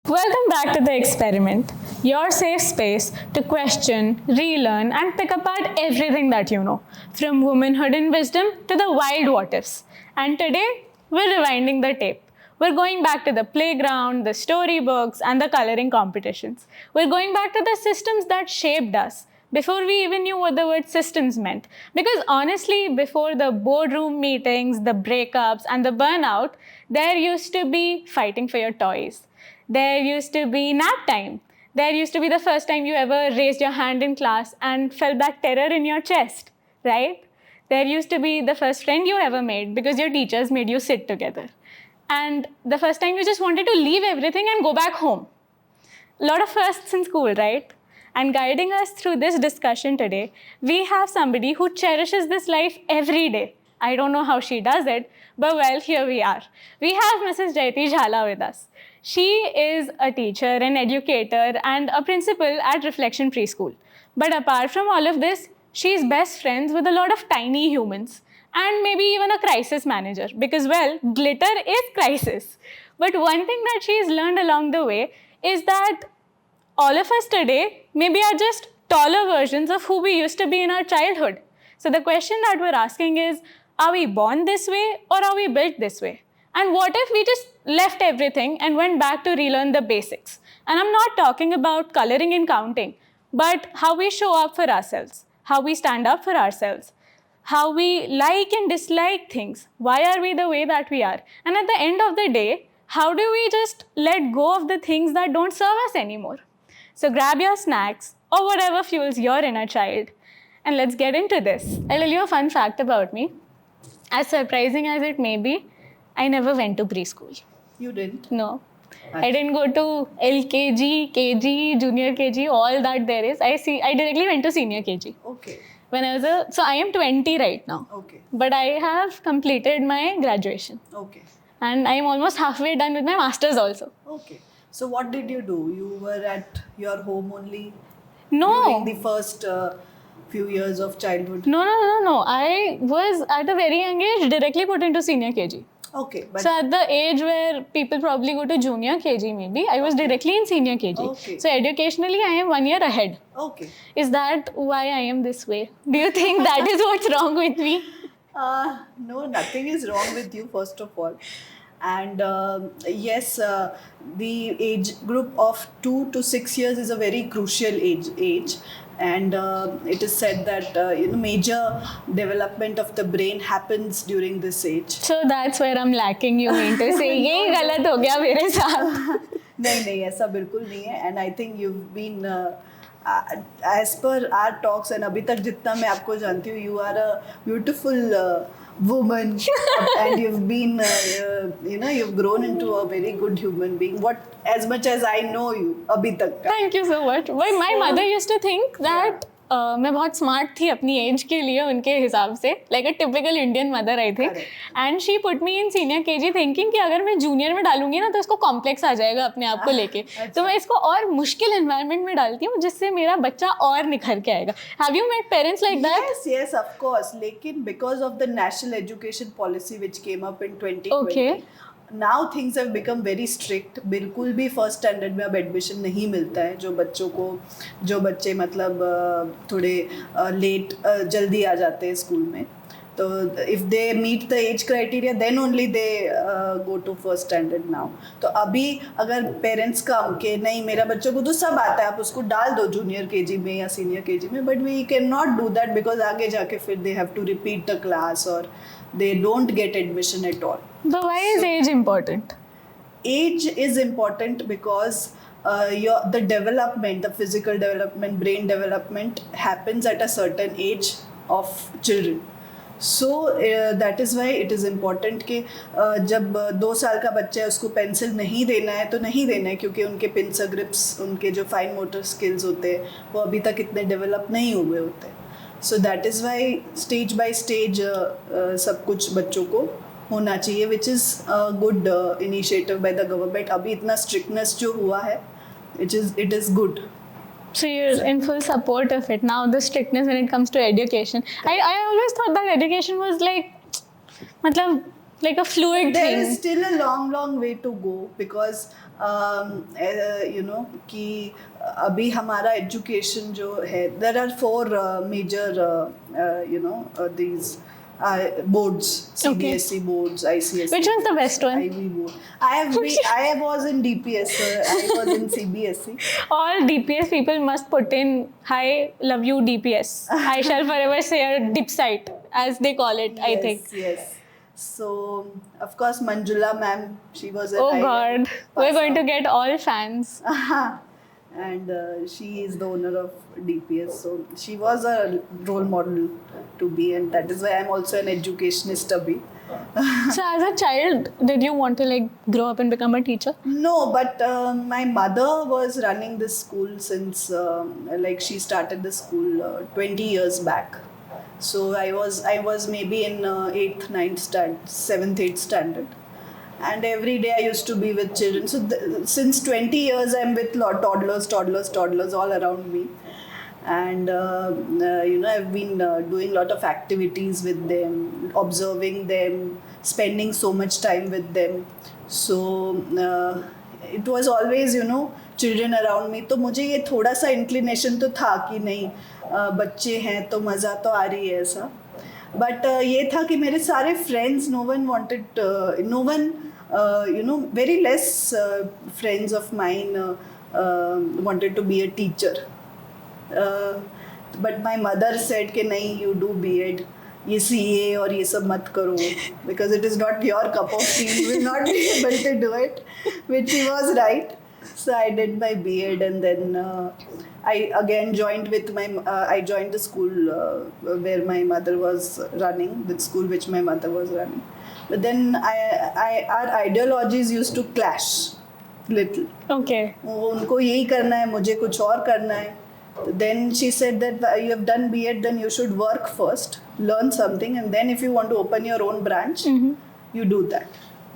Welcome back to The Experiment, your safe space to question, relearn, and pick apart everything that you know, from womanhood and wisdom to the wild what ifs. And today, we're rewinding the tape. We're going back to the playground, the storybooks, and the coloring competitions. We're going back to the systems that shaped us before we even knew what the word systems meant. Because honestly, before the boardroom meetings, the breakups, and the burnout, there used to be fighting for your toys. There used to be nap time. There used to be the first time you ever raised your hand in class and felt that terror in your chest, right? There used to be the first friend you ever made because your teachers made you sit together. And the first time you just wanted to leave everything and go back home. A lot of firsts in school, right? And guiding us through this discussion today, we have somebody who cherishes this life every day. I don't know how she does it, but well, here we are. We have Mrs. Jayati Jhala with us. She is a teacher, an educator, and a principal at Reflection Preschool. But apart from all of this, she's best friends with a lot of tiny humans and maybe even a crisis manager because, well, glitter is crisis. But one thing that she's learned along the way is that all of us today maybe are just taller versions of who we used to be in our childhood. So the question that we're asking is, are we born this way or are we built this way? And what if we just left everything and went back to relearn the basics? And I'm not talking about coloring and counting, but how we show up for ourselves, how we stand up for ourselves, how we like and dislike things. Why are we the way that we are? And at the end of the day, how do we just let go of the things that don't serve us anymore? So grab your snacks or whatever fuels your inner child and let's get into this. I'll tell you a fun fact about me. As surprising as it may be, I never went to preschool. You didn't? No. I didn't go to LKG, KG, junior KG, all that there is. I directly went to senior KG. Okay. So I am 20 right now. Okay. But I have completed my graduation. Okay. And I am almost halfway done with my masters also. Okay. So what did you do? You were at your home only No. during the first few years of childhood? No. I was at a very young age directly put into senior KG. Okay. But So at the age where people probably go to junior KG maybe, I was directly in senior KG. Okay. So educationally, I am 1 year ahead. okay. Is that why I am this way? Do you think that is what's wrong with me? No, nothing is wrong with you, first of all. And yes, the age group of 2 to 6 years is a very crucial age. And it is said that major development of the brain happens during this age. So that's where I'm lacking. You mean to say, यही गलत हो गया मेरे साथ. नहीं ऐसा बिल्कुल नहीं है. And I think you've been as per our talks and अभी तक जितना मैं आपको जानती हूँ, you are a beautiful woman and you've been you've grown into a very good human being, as much as I know you अभी तक का. Thank you so much. But my mother used to think that मैं बहुत smart थी अपनी as के लिए उनके हिसाब से, like a typical Indian mother I think. And she put me in senior KG thinking कि अगर मैं जूनियर में डालूंगी ना तो इसको कॉम्प्लेक्स आ जाएगा अपने आप को लेके. तो मैं इसको और मुश्किल एनवायरनमेंट में डालती हूँ जिससे मेरा बच्चा और निखर के आएगा. Have you met parents like that? Yes, of course. लेकिन because of the national education policy which came up in 2020, Okay. now things have become very strict. बिल्कुल भी फर्स्ट स्टैंडर्ड में अब एडमिशन नहीं मिलता है. जो बच्चे मतलब थोड़े लेट जल्दी आ जाते हैं स्कूल में, तो if they meet the age criteria then only they go to first standard now. तो अभी अगर पेरेंट्स का कि नहीं मेरा बच्चों को तो सब आता है, आप उसको डाल दो जूनियर केजी में या सीनियर केजी में, but we can not do that because आगे जाके फिर they have to repeat the class और they don't get admission at all. But why is age important? Age is important because the development, the physical development, brain development happens at a certain age of children. So that is why it is important कि जब 2 साल का बच्चा है उसको pencil नहीं देना है तो नहीं देना है, क्योंकि उनके पिंसर ग्रिप्स, उनके जो फाइन मोटर स्किल्स होते हैं वो अभी तक इतने डेवलप नहीं हुए होते हैं. So that is why stage by stage सब कुछ बच्चों को होना चाहिए, which is a good initiative by the government. अभी इतना strictness जो हुआ है, it is good. So you're in full support of it now, the strictness when it comes to education. I always thought that education was like a fluid There thing. is still a long way to go because you know कि अभी हमारा education जो है, there are 4 major you know these boards, CBSE boards, ICSE. Which one's the best one? Ivy board. I was in DPS. I was in CBSE. All DPS people must put in, "Hi, love you DPS. I shall forever say a dip site," as they call it, I think. Yes. So, of course, Manjula ma'am, she was a Oh God, we're going to get all fans. and she is the owner of DPS. So she was a role model to be, and that is why I'm also an educationist abhi. So as a child, did you want to like grow up and become a teacher? No, but my mother was running this school since like she started the school 20 years back. So I was maybe in 8th, 9th standard, 7th, 8th standard. And every day I used to be with children. So since 20 years I'm with toddlers all around me. And you know, I've been doing a lot of activities with them, observing them, spending so much time with them. So it was always, you know, children around me. तो मुझे ये थोड़ा सा inclination तो था कि नहीं बच्चे हैं तो मज़ा तो आ रही है ऐसा. But ये था कि मेरे सारे friends, no one wanted, no one, you know, very less friends of mine wanted to be a teacher. But my mother said कि नहीं, you do B.Ed, ये CA और ये सब मत करो, because it is not your cup of tea, you will not be able to do it, which she was right. So I did my B.Ed, and then I again joined with my, I joined the school where my mother was running, the school which my mother was running. But then our ideologies used to clash little. Okay. उनको यही करना है, मुझे कुछ और करना है. Then she said that you have done B.Ed, then you should work first, learn something, and then if you want to open your own branch, you do that.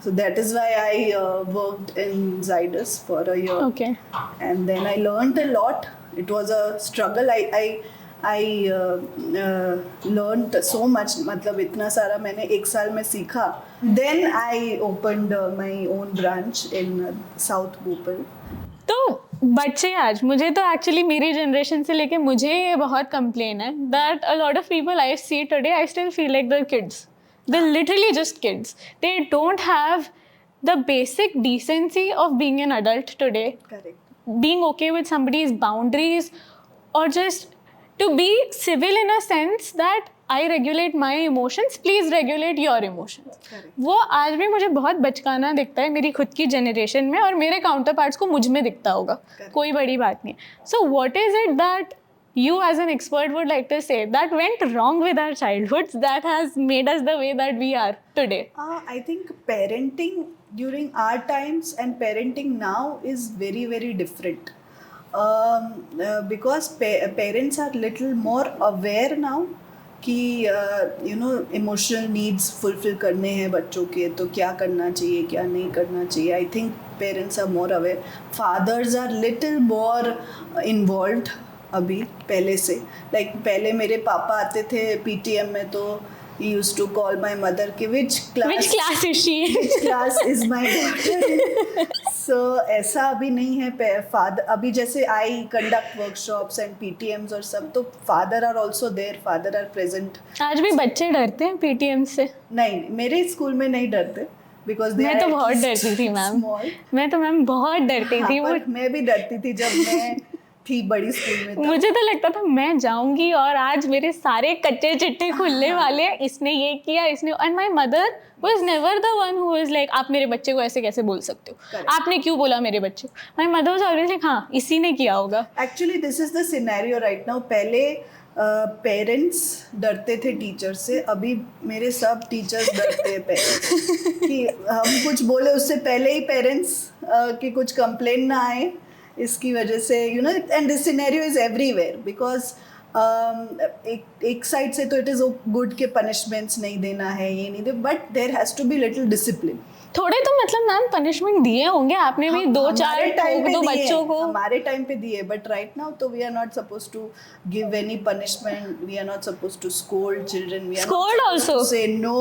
So that is why I worked in Zydus for a year. Okay. And then I learned a lot. It was a struggle. I learned so much. मतलब इतना सारा मैंने एक साल में सीखा. Then I opened my own branch in South Bhopal. तो बच्चे आज, मुझे तो एक्चुअली मेरी जनरेशन से लेके मुझे ये बहुत कंप्लेन है that a lot of people I see today I still feel like the kids. They're literally just kids. They don't have the basic decency of being an adult today. Correct. Being okay with somebody's boundaries, or just to be civil in a sense that I regulate my emotions, please regulate your emotions. Correct. वो आज भी मुझे बहुत बचकाना दिखता है मेरी खुद की जनरेशन में, और मेरे काउंटर पार्ट्स को मुझ में दिखता होगा. Correct. कोई बड़ी बात नहीं. So what is it that you as an expert would like to say that went wrong with our childhoods that has made us the way that we are today? I think parenting during our times and parenting now is very, very different. Because parents are little more aware now कि you know, emotional needs fulfill करने हैं बच्चों के, तो क्या करना चाहिए क्या नहीं करना चाहिए. I think parents are more aware. Fathers are little more involved अभी पहले से. Like पहले मेरे पापा आते थे PTM में, तो he used to call my mother कि which class is she? which class is my daughter. So ऐसा अभी नहीं है. Father अभी जैसे I conduct workshops and PTMs और सब, तो father are also there, father are present. आज भी बच्चे डरते हैं PTM से? नहीं, मेरे स्कूल में नहीं डरते. Because मैं तो बहुत डरती थी मैम. मैं तो मैम बहुत डरती थी. मैं भी डरती थी जब मैं थी बड़ी स्कूल में. मुझे तो लगता था मैं जाऊंगी और आज मेरे सारे कच्चे चिट्टे खुलने वाले, इसने ये किया, इसने. And my mother was never the one who was like आप मेरे बच्चे को ऐसे कैसे बोल सकते हो, आपने क्यों बोला मेरे बच्चे को. My mother was always like हाँ इसी ने किया होगा. Actually this is the scenario right now. पहले पेरेंट्स डरते थे टीचर से, अभी मेरे सब टीचर्स डरते हैं पेरेंट्स कि हम कुछ बोले उससे पहले ही पेरेंट्स कि कुछ कंप्लेन ना आए इसकी वजह से. You know, and this scenario is everywhere. Because एक साइड से तो इट इज़ गुड कि पनिशमेंट्स नहीं देना है, ये नहीं दे, but there has to be little discipline. थोड़े तो मतलब मैम पनिशमेंट दिए होंगे आपने भी, दो चार ठोक दो बच्चों को. हमारे टाइम पे दिए, बट राइट नाउ तो we are not suppose to give any punishment, we are not suppose to scold children, we are Scold also? Say no.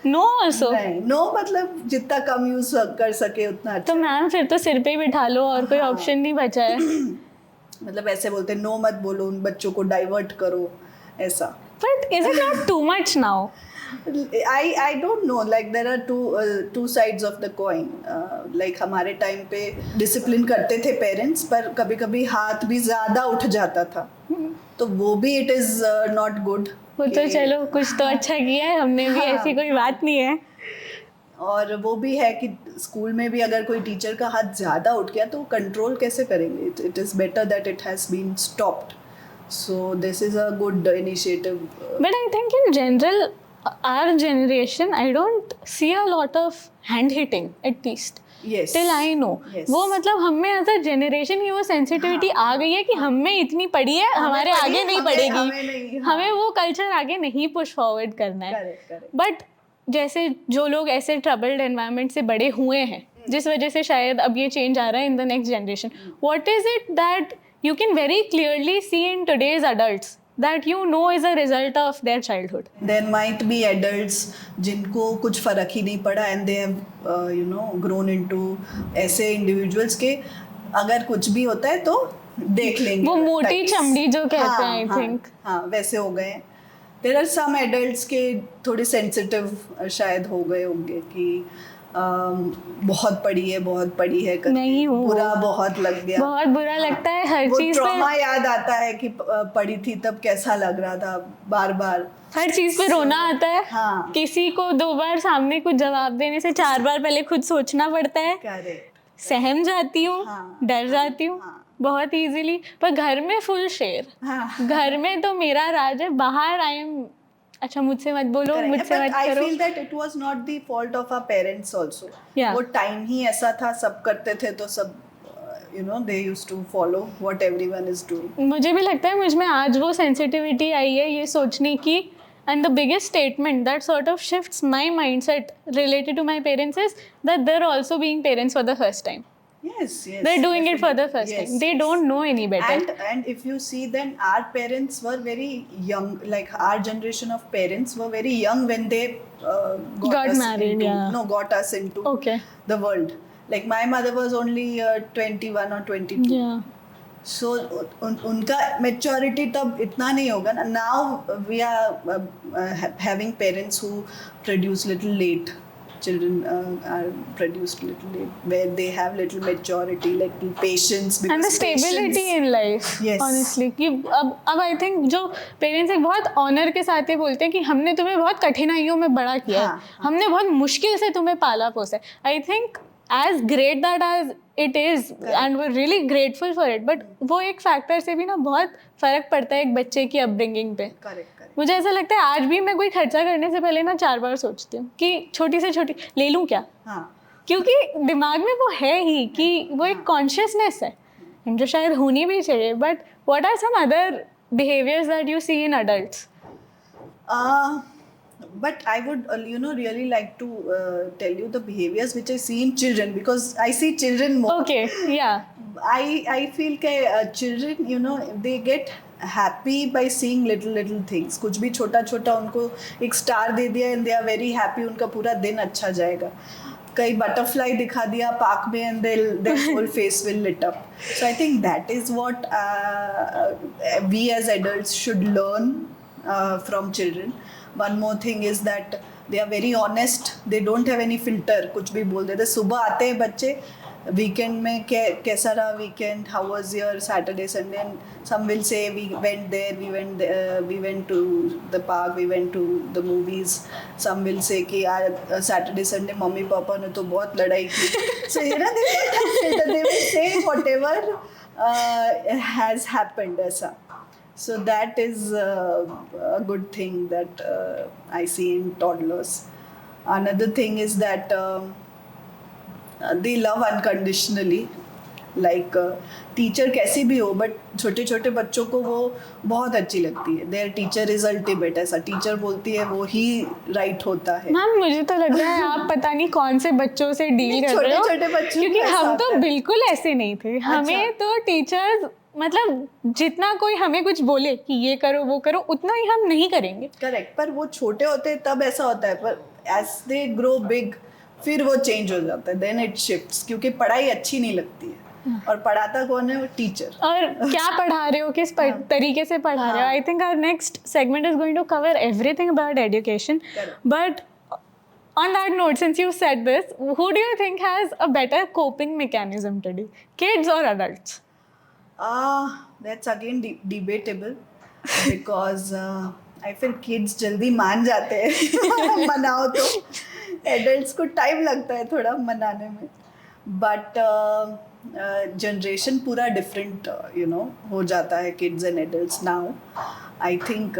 No also? नहीं, नो मतलब जितना कम यूज कर सके उतना तो अच्छा. मैम फिर तो सिर पे ही बिठा लो, और कोई ऑप्शन नहीं बचा है. मतलब ऐसे बोलते नो मत बोलो, उन बच्चों को डाइवर्ट करो ऐसा. But is it not too much now? I don't know, like there are two sides of the coin. Like हमारे टाइम पे डिसिप्लिन करते थे पेरेंट्स, पर कभी कभी हाथ भी ज़्यादा उठ जाता था, तो वो भी इट इज़ नॉट गुड. वो तो चलो कुछ तो अच्छा किया है हमने भी, ऐसी कोई बात नहीं है. और वो भी है कि स्कूल में भी अगर कोई टीचर का हाथ ज़्यादा उठ गया तो कंट्रोल कैसे करेंगे. It is better that it has been stopped. So this is a good initiative. But I think in general, our generation, I don't see a lot of hand hitting, at least. Yes. Till I know. Yes. वो मतलब हमें as a generation की वो sensitivity आ गई है कि हमें इतनी पड़ी है, हमारे पड़ी आगे है, नहीं हमें पड़ेगी. नहीं, हमें वो कल्चर आगे नहीं पुश फॉरवर्ड करना है. करेक्ट. बट जैसे जो लोग ऐसे ट्रबल्ड एनवायरनमेंट से बड़े हुए हैं, जिस वजह से शायद अब ये चेंज आ रहा है in the next generation, what is it that you can very clearly see in today's adults that you know is a result of their childhood? There might be adults जिनको कुछ फर्क ही नहीं पड़ा and they have grown into ऐसे individuals के अगर कुछ भी होता है तो देख लेंगे. वो मोटी types. चमड़ी जो कहते हैं, I हाँ, think. हाँ वैसे हो गए. There are some adults के थोड़े sensitive शायद हो गए होंगे कि बहुत पड़ी है करके नहीं हो, बुरा बहुत लग गया. बहुत बुरा लगता है हर वो चीज ट्रॉमा पे. याद आता है कि पड़ी थी तब कैसा लग रहा था बार बार. हर चीज पे रोना आता है. हाँ. किसी को 2 बार सामने कुछ जवाब देने से 4 बार पहले खुद सोचना पड़ता है. करेक्ट. सहम जाती हूँ, हाँ. डर जाती हूँ बहुत इजीली. पर घर में फुल शेर. हाँ. घर में तो मेरा राज है, बाहर आई एम अच्छा मुझसे मत बोलो, मुझसे मत I करो. feel that it was not the fault of our parents also. Yeah. वो टाइम ही ऐसा था, सब करते थे तो सब they used to follow what everyone is doing. मुझे भी लगता है मुझ में आज वो सेंसिटिविटी आई है ये सोचने की. And the biggest statement that sort of shifts my mindset related to my parents is that they're also being parents for the first time. Yes. They're doing it for the definitely. first Yes, time. They yes. don't know any better. And if you see, then our parents were very young. Like our generation of parents were very young when they Got us married, into, yeah. No, got us into Okay. the world. Like my mother was only 21 or 22. Yeah. So उनका maturity तब इतना नहीं होगा ना. Now we are having parents who produce little late. Children are produced little late, where they have little maturity, little patience. And the stability in life. Yes. Honestly, कि अब I think जो parents एक बहुत honor के साथ ये बोलते हैं कि हमने तुम्हें बहुत कठिनाइयों में बड़ा किया है, हाँ. हमने बहुत मुश्किल से तुम्हें पाला पोसा है. I think as great that as it is, and we're really grateful for it, but वो एक फैक्टर से भी ना बहुत फर्क पड़ता है एक बच्चे की अपब्रिंगिंग पे. Correct. मुझे ऐसा लगता है आज भी मैं कोई खर्चा करने से पहले ना 4 बार सोचती हूँ कि छोटी से छोटी ले लूँ क्या. हाँ. क्योंकि दिमाग में वो है ही कि वो एक कॉन्शियसनेस है जो शायद होनी भी चाहिए. But what are some other behaviours that you see in adults? But I would really like to tell you the behaviors which I see in children, because I see children more. Okay, yeah. I feel that children, they get happy by seeing little things. कुछ भी छोटा उनको एक star दे दिया and they are very happy, उनका पूरा दिन अच्छा जाएगा. कई बटरफ्लाई दिखा दिया पार्क में and their whole face will lit up. So I think that is what we as adults should learn from children. One more thing is that they are very honest. They don't have any filter. कुछ भी बोल देते. सुबह आते हैं बच्चे, weekend में कैसा रहा weekend, how was your Saturday Sunday, and some will say we went there, we went to the park, we went to the movies. Some will say कि यार सैटरडे संडे मम्मी पापा ने तो बहुत लड़ाई की. सो they will say whatever has happened ऐसा. So that is a good thing that I see in toddlers. Another thing is that they love unconditionally. Like teacher कैसी भी हो, बट छोटे छोटे बच्चों को वो बहुत अच्छी लगती है. There teacher is ultimate. ऐसा टीचर बोलती है वो ही राइट होता है. मैम मुझे तो लग रहा है आप पता नहीं कौन से बच्चों से डील कर रहे हो, छोटे-छोटे बच्चों क्योंकि को ऐसा हम तो होता है. बिल्कुल ऐसे नहीं थे. हमें तो टीचर्स मतलब जितना कोई हमें कुछ बोले कि ये करो वो करो उतना ही हम नहीं करेंगे. करेक्ट. पर वो छोटे होते हैं तब ऐसा होता है, पर एज दे ग्रो बिग फिर वो चेंज हो जाता है. देन इट शिफ्ट्स, क्योंकि पढ़ाई अच्छी नहीं लगती है. और पढ़ाता कौन है? वो टीचर. और क्या पढ़ा रहे हो, किस तरीके से पढ़ा रहे हो. I think our next segment is going to cover everything about education. But on that note, since you said this, who do you think has a better coping mechanism today, kids or adults? That's again debatable because I feel kids जल्दी मान जाते हैं मनाओ तो. Adults को time लगता है थोड़ा मनाने में. But जनरेशन पूरा डिफरेंट हो जाता है, kids and adults now. I think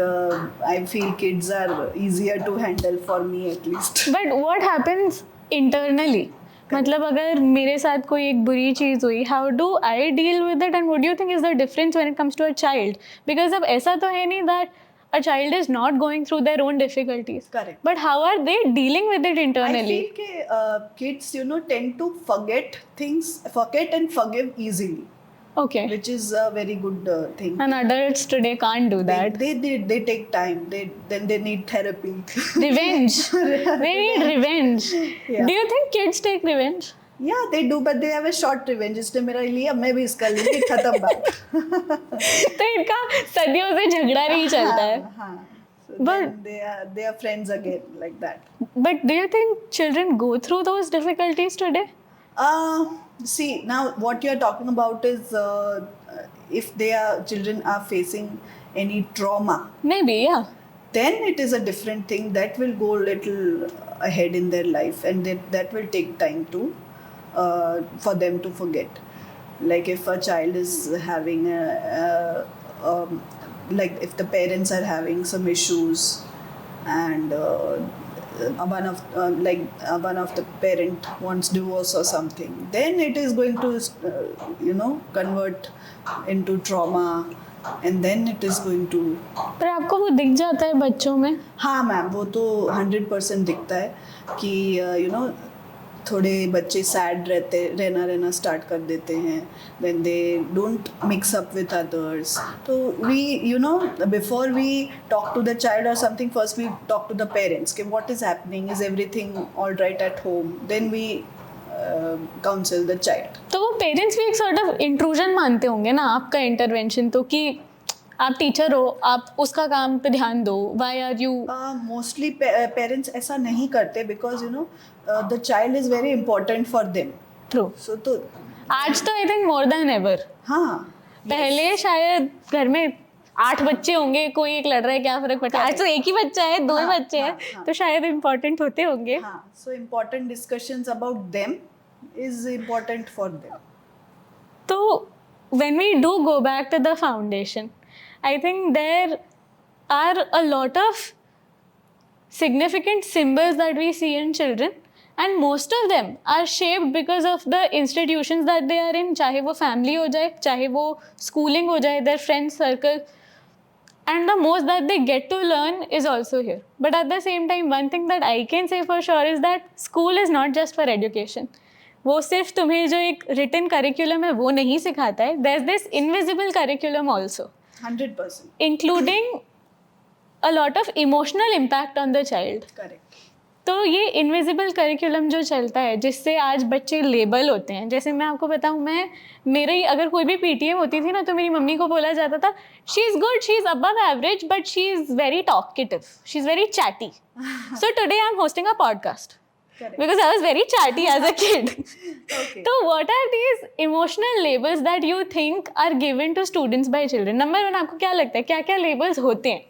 I feel kids are easier to handle for me at least. But what happens internally? मतलब अगर मेरे साथ कोई एक बुरी चीज़ हुई, how do I deal with it and what do you think is the difference when it comes to a child? Because अब ऐसा तो है नहीं that a child is not going through their own difficulties. Correct. But how are they dealing with it internally? I feel कि kids tend to forget and forgive easily. Okay. Which is a very good thing. And adults today can't do that. They take time. Then they need therapy. Revenge. They need revenge. Yeah. Do you think kids take revenge? Yeah, they do, but they have a short revenge. इसने मेरा लिया, मैं भी इसका लूँगी, खत्म बात. तो इनका सदियों से झगड़ा नहीं चलता है. हाँ. So But they are friends again like that. But do you think children go through those difficulties today? See, now what you're talking about is if children are facing any trauma, Maybe, yeah. then it is a different thing that will go little ahead in their life, and that will take time to for them to forget. Like if a child is having like if the parents are having some issues and one of the parent wants divorce or something, then it is going to convert into trauma, and then it is going to. पर आपको वो दिख जाता है बच्चों में? हाँ ma'am, वो तो 100% दिखता है कि थोड़े बच्चे सैड रहना स्टार्ट कर देते हैं. Then they don't mix up with others. तो we before we talk to the child और something, first we talk to the parents कि what is happening, is everything all right at home. Then we council the child. तो वो parents भी एक sort of intrusion मानते होंगे ना आपका इंटरवेंशन, तो कि आप टीचर हो, आप उसका काम पे ध्यान दो. Why are you? Mostly parents ऐसा नहीं करते because the child is very important for them. True. So तो आज तो I think more than ever. हाँ. पहले शायद घर में 8 बच्चे होंगे, कोई एक लड़ रहा है, क्या फर्क पड़ता है. आज तो एक ही बच्चा है, 2 ही बच्चे हैं, तो शायद इम्पोर्टेंट होते होंगे. हाँ. So important discussions about them is important for them. तो when we do go back to the foundation, I think there are a lot of significant symbols that we see in children, and most of them are shaped because of the institutions that they are in. चाहे वो family हो जाए, चाहे वो schooling हो जाए, their friend circle, and the most that they get to learn is also here. But at the same time, one thing that I can say for sure is that school is not just for education. वो सिर्फ तुम्हें जो एक written curriculum है वो नहीं सिखाता है. There's this invisible curriculum also. 100%. Including a lot of emotional impact on the child. Correct. तो ये इनविजिबल करिकुलम जो चलता है, जिससे आज बच्चे लेबल होते हैं. जैसे मैं आपको बताऊँ, मेरी अगर कोई भी पीटीएम होती थी ना, तो मेरी मम्मी को बोला जाता था, she is good, she is above average, but she is very talkative, she is very chatty. So today I am hosting a podcast because I was very chatty as a kid. Okay. So what are these emotional labels that you think are given to students by children? Number 1, आपको क्या लगता है क्या क्या labels होते हैं?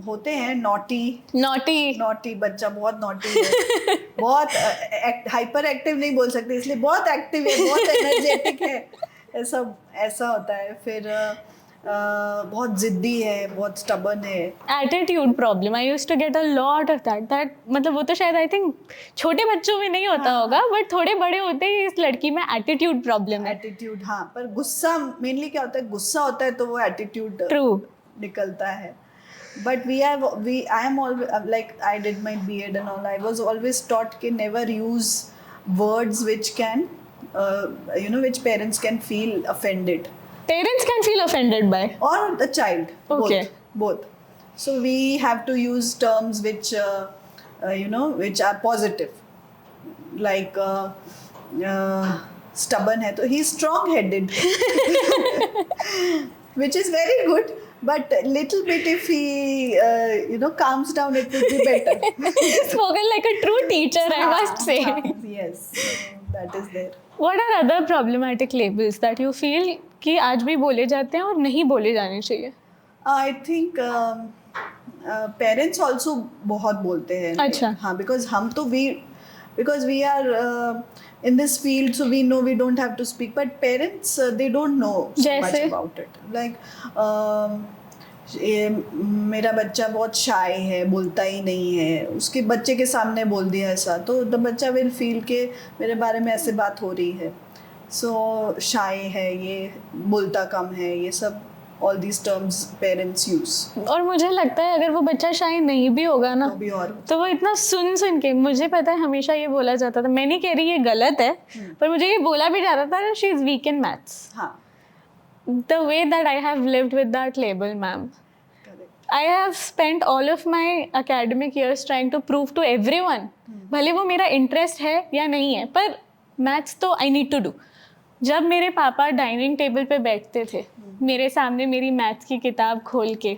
होते हैं नॉटी बच्चा बहुत नॉटी है. बहुत हाइपर एक्टिव नहीं बोल सकते, इसलिए बहुत एक्टिव है, बहुत एनर्जेटिक है, ऐसा होता है. फिर बहुत जिद्दी है, बहुत स्टबर्न है. Attitude problem, I used to get a lot of that मतलब वो तो शायद आई थिंक छोटे बच्चों में नहीं होता होगा, बट थोड़े बड़े होते ही इस लड़की में एटीट्यूड प्रॉब्लम है. एटीट्यूड, हाँ, पर गुस्सा मेनली क्या होता है, गुस्सा होता है तो वो एटीट्यूड ट्रू. निकलता है. But I am always like I did my B.Ed and all. I was always taught कि never use words which can, which parents can feel offended. Parents can feel offended by. Or the child. Okay. Both. So we have to use terms which, which are positive. Like stubborn है तो he's strong-headed. Which is very good. But little bit if he, calms down, it would be better. Spoken like a true teacher, I must say. Yes, so that is there. What are other problematic labels that you feel कि आज भी बोले जाते हैं और नहीं बोले जाने चाहिए? I think parents also बहुत बोलते हैं. अच्छा. हाँ, because we are in this field, so we know we don't have to speak. But parents, they don't know so much about it. Like मेरा बच्चा बहुत शाय है, बोलता ही नहीं है, उसके बच्चे के सामने बोल दिया ऐसा, तो द बच्चा विल फील के मेरे बारे में ऐसे बात हो रही है, सो शाय है, ये बोलता कम है, ये सब all these terms parents use. और मुझे लगता है अगर वो बच्चा शाय नहीं भी होगा ना तो वो इतना सुन के, मुझे पता है हमेशा ये बोला जाता था, मैं नहीं कह रही ये गलत है, पर मुझे ये बोला भी जाता था she is weak in maths. हाँ. The way that I have lived with that label, ma'am. I have spent all of my academic years trying to prove to everyone, भले वो मेरा इंटरेस्ट है या नहीं है, पर मैथ्स तो I need to do. जब मेरे पापा डाइनिंग टेबल पे बैठते थे मेरे सामने मेरी मैथ्स की किताब खोल के,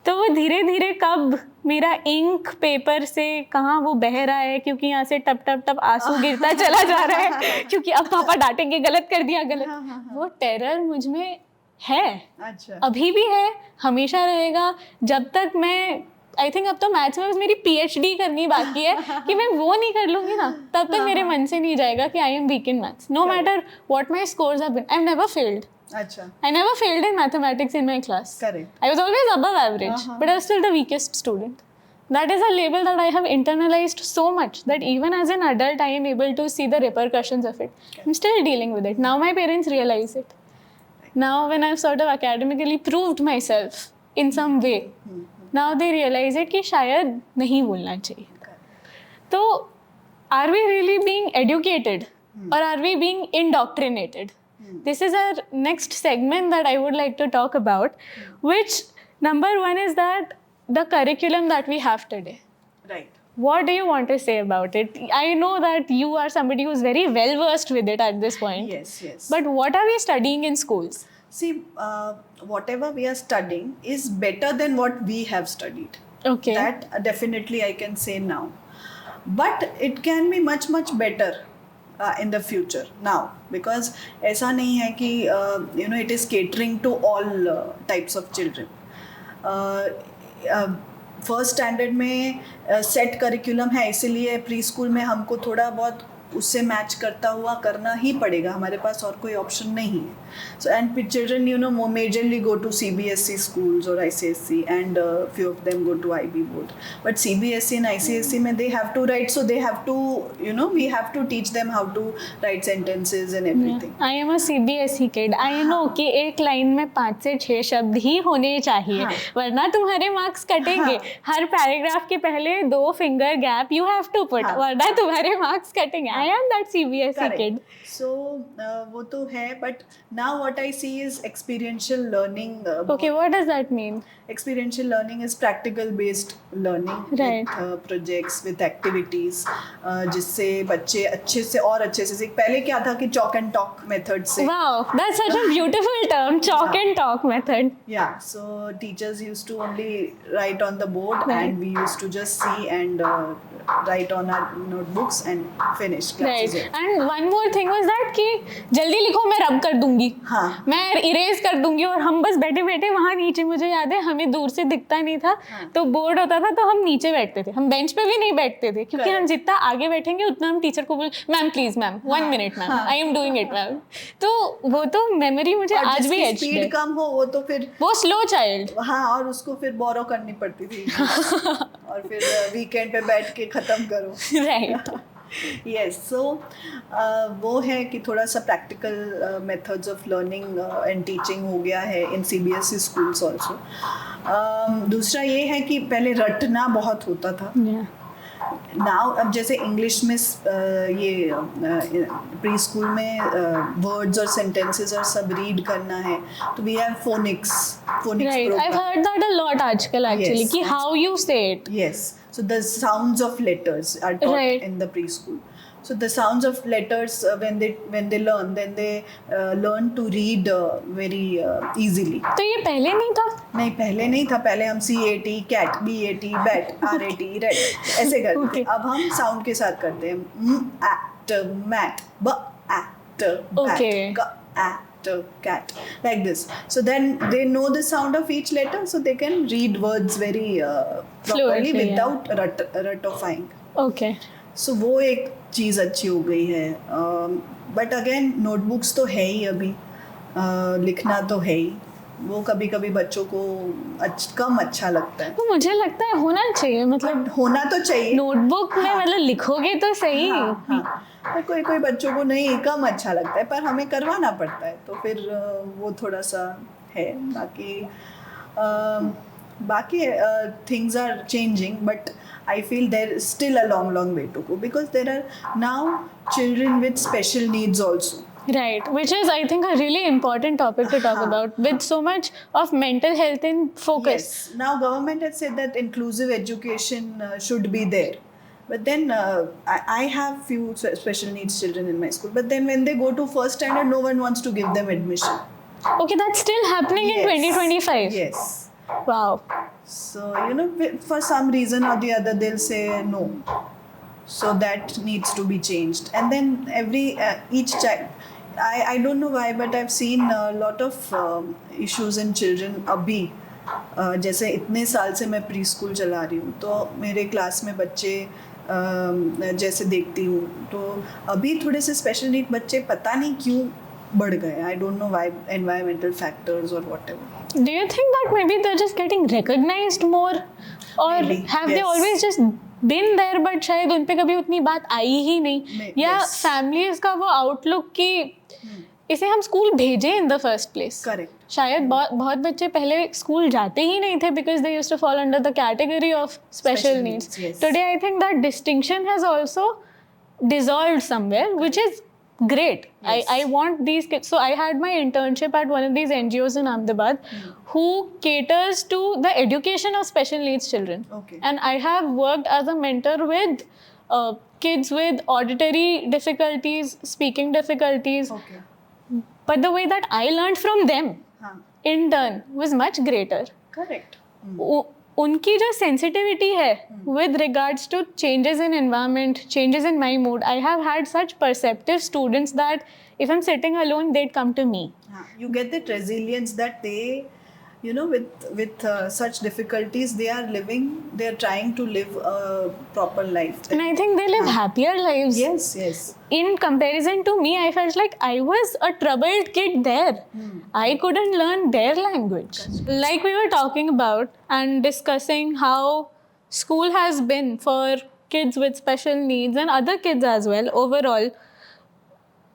तो वो धीरे धीरे कब मेरा इंक पेपर से कहाँ वो बह रहा है क्योंकि यहाँ से टप टप टप आंसू गिरता चला जा रहा है क्योंकि अब पापा डांटेंगे, गलत कर दिया, गलत. वो टेरर मुझ में है. अच्छा. अभी भी है, हमेशा रहेगा. जब तक मैं आई थिंक अब तो मैथ्स में मेरी PhD करनी बाकी है कि मैं वो नहीं कर लूँगी ना, तब तक मेरे मन से नहीं जाएगा कि I am weak in maths. No matter what my scores have been, I have never failed. अच्छा. I never failed in mathematics in my class. Correct. I was always above average, but I was still the weakest student. That is a label that I have internalized so much that even as an adult, I am able to see the repercussions of it. Okay. I'm still dealing with it. Now my parents realize it. Now when I've sort of academically proved myself in some way, now they realize it कि शायद नहीं बोलना चाहिए. तो are we really being educated or are we being indoctrinated? This is our next segment that I would like to talk about, which number one is that the curriculum that we have today. Right. What do you want to say about it? I know that you are somebody who's very well versed with it at this point. Yes, yes. But what are we studying in schools? See, whatever we are studying is better than what we have studied. Okay. That definitely I can say now. But it can be much, much better in the future now, because ऐसा नहीं है कि it is catering to all types of children. First standard में set curriculum है, इसीलिए pre school में हमको थोड़ा बहुत उससे मैच करता हुआ करना ही पड़ेगा, हमारे पास और कोई ऑप्शन नहीं है. So and children majorly go to CBSE schools or ICSE, and few of them go to IB board. But CBSE and ICSE में they have to write, so they have to, we have to teach them how to write sentences and everything. I am a CBSE kid. I know कि एक line में 5 से 6 शब्द ही होने चाहिए, वरना तुम्हारे मार्क्स कटेंगे. हर पैराग्राफ के पहले 2 finger gap you have to put, वरना तुम्हारे मार्क्स कटेंगे. I am that CBSE kid. So वो तो है, but now what I see is experiential learning. Okay, what does that mean? Experiential learning is practical based learning, right? With projects, with activities, जिससे बच्चे अच्छे से सीख. पहले क्या था कि chalk and talk method से. Wow, that's such a beautiful term, chalk and talk method. Yeah, so teachers used to only write on the board, and we used to just see and write on our notebooks and finish classes. Right. And one more thing was that कि जल्दी लिखो मैं रब कर दूंगी. हाँ। मैं erase कर दूंगी, और हम बस बैठे बैठे वहाँ नीचे, मुझे याद है हमें दूर से दिखता नहीं था, तो बोर्ड होता था तो हम नीचे बैठते थे, हम बेंच पे भी नहीं बैठते थे, क्योंकि हम जितना आगे बैठेंगे उतना हम टीचर को बोल, ma'am please ma'am 1 minute ma'am, I am doing it ma'am. तो वो तो मेमोरी मुझे आज भी एच्ड है। स्पीड कम हो वो तो फिर वो स्लो चाइल्ड, हाँ, और उसको फिर बोरो करनी पड़ती थी और फिर वीकेंड पे बैठ के खत्म करो। राइट। यस, सो वो है कि थोड़ा सा practical methods of learning and teaching हो गया है इन CBSE स्कूल्स ऑल्सो। दूसरा ये है कि पहले रटना बहुत होता था। नाउ अब जैसे इंग्लिश में ये प्री स्कूल में वर्ड्स और सेंटेंसेस और सब रीड करना है, तो we have phonics Right, I've heard that a lot आजकल actually, Yes, कि how you say it. Yes, so the sounds of letters are taught Right. in the preschool. So the sounds of letters when they learn, then they learn to read very easily. तो ये पहले नहीं था? नहीं, पहले नहीं था। पहले हम CAT, cat, BAT, bat, RAT, red ऐसे करते थे। अब हम साउंड के साथ करते हैं, at, mat, at, bat, at, cat, like this. So then they know the sound of each letter, so they can read words very properly Fluently, without ratifying. Okay. So वो एक चीज़ अच्छी हो गई है। बट अगेन नोटबुक्स तो है ही अभी, लिखना तो है ही, वो कभी कभी बच्चों को कम अच्छा लगता है। तो मुझे लगता है होना चाहिए, मतलब होना तो चाहिए नोटबुक में, मतलब लिखोगे तो सही। पर कोई कोई बच्चों को नहीं, कम अच्छा लगता है, पर हमें करवाना पड़ता है, तो फिर वो थोड़ा सा है। बाकी things are changing, but I feel there is still a long way to go, because there are now children with special needs also. Right, which is I think a really important topic to talk about, with so much of mental health in focus. Yes, now government has said that inclusive education should be there. But then I have few special needs children in my school, but then when they go to first standard, no one wants to give them admission. Okay, that's still happening in 2025? Yes. Wow. So, for some reason or the other, they'll say no. So that needs to be changed. And then each child, I don't know why, but I've seen a lot of issues in children अभी। जैसे इतने साल से मैं pre school चला रही हूँ, तो मेरे क्लास में बच्चे जैसे देखती हूँ, तो अभी थोड़े से स्पेशल नीड बच्चे पता नहीं क्यों बढ़ गए। I don't know why, environmental factors or whatever. Do you think that maybe they're just getting recognized more, or Maybe, have they yes. always just been there, but शायद उन पे कभी उतनी बात आई ही नहीं, या yes. families का वो outlook कि इसे हम स्कूल भेजें in the first place. Correct. शायद बहुत बच्चे पहले स्कूल जाते ही नहीं थे, because they used to fall under the category of special needs. Yes. Today I think that distinction has also dissolved somewhere, which is great. Yes. I want these kids. So I had my internship at one of these NGOs in Ahmedabad who caters to the education of special needs children. Okay. And I have worked as a mentor with kids with auditory difficulties, speaking difficulties. Okay. But the way that I learned from them in turn was much greater. Correct. उनकी जो sensitivity है with regards to changes in environment, changes in my mood, I have had such perceptive students that if I'm sitting alone, they'd come to me. You get that resilience that they, with such difficulties, they are trying to live a proper life. And I think they live happier lives. Yes. In comparison to me, I felt like I was a troubled kid there. I couldn't learn their language. Like we were talking about and discussing how school has been for kids with special needs and other kids as well overall.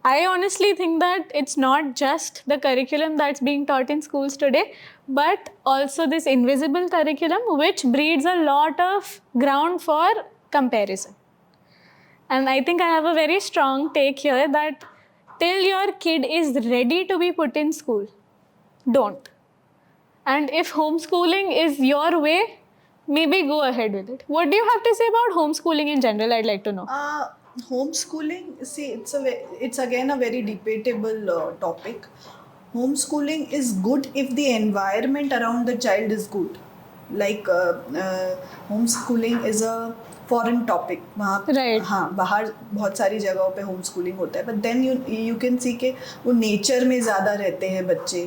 I honestly think that it's not just the curriculum that's being taught in schools today, but also this invisible curriculum which breeds a lot of ground for comparison. And I think I have a very strong take here that till your kid is ready to be put in school, don't. And if homeschooling is your way, maybe go ahead with it. What do you have to say about homeschooling in general? I'd like to know. Homeschooling, see, it's again a very debatable topic. Homeschooling is good if the environment around the child is good. Like homeschooling is a foreign topic वहाँ Right. हाँ बाहर बहुत सारी जगहों पे home schooling होता है, but then you can see के वो नेचर में ज़्यादा रहते हैं बच्चे,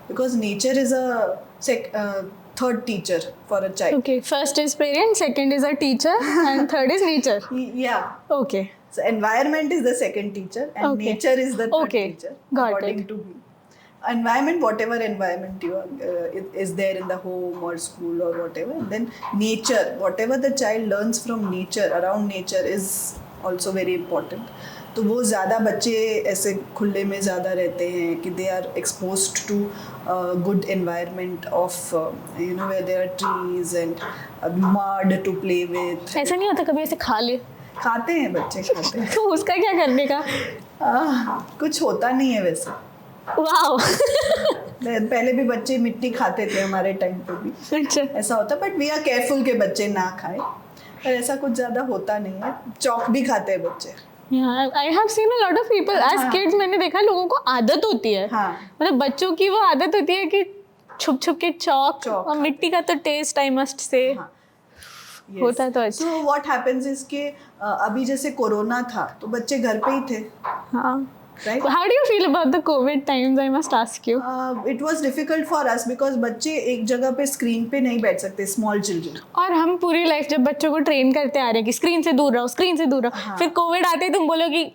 because nature is a third teacher for a child. Okay, first is parent, second is a teacher, and third is nature. Yeah. Okay. So environment is the second teacher and Okay. nature is the third Okay. teacher. Got according it. to me. Environment, whatever environment you are, is there in the home or school or whatever. And then nature, whatever the child learns from nature, around nature is also very important. तो वो ज़्यादा बच्चे ऐसे खुले में ज़्यादा रहते हैं कि they are exposed to good environment of you know where there are trees and mud to play with. ऐसा नहीं होता कभी ऐसे खा ले खाते हैं बच्चे, खाते हैं. तो उसका क्या करने का? कुछ होता नहीं है वैसे. वाओ. पहले भी बच्चे मिट्टी खाते थे हमारे टाइम पे भी अच्छा. ऐसा होता, बट वी आर केयरफुल के बच्चे ना खाएं, पर ऐसा कुछ ज़्यादा होता नहीं है. चौक भी खाते हैं बच्चे. I have seen a lot of people as kids. मैंने देखा लोगों को आदत होती है, हाँ. मतलब बच्चों की वो आदत होती है कि छुप छुप के चौक और मिट्टी का तो टेस्ट आई मस्ट से होता है. तो अच्छा. सो व्हाट हैपेंस इज के अभी जैसे कोरोना था तो बच्चे घर पे ही थे, हाँ. Right. How do you feel about the COVID times? I must ask you. It was difficult for us because बच्चे एक जगह पे स्क्रीन पे नहीं बैठ सकते, स्मॉल चिल्ड्रन. और हम पूरी लाइफ जब बच्चों को ट्रेन करते आ रहे हैं कि स्क्रीन से दूर रहो, स्क्रीन से दूर रहो, हाँ. फिर कोविड आते ही तुम बोलो कि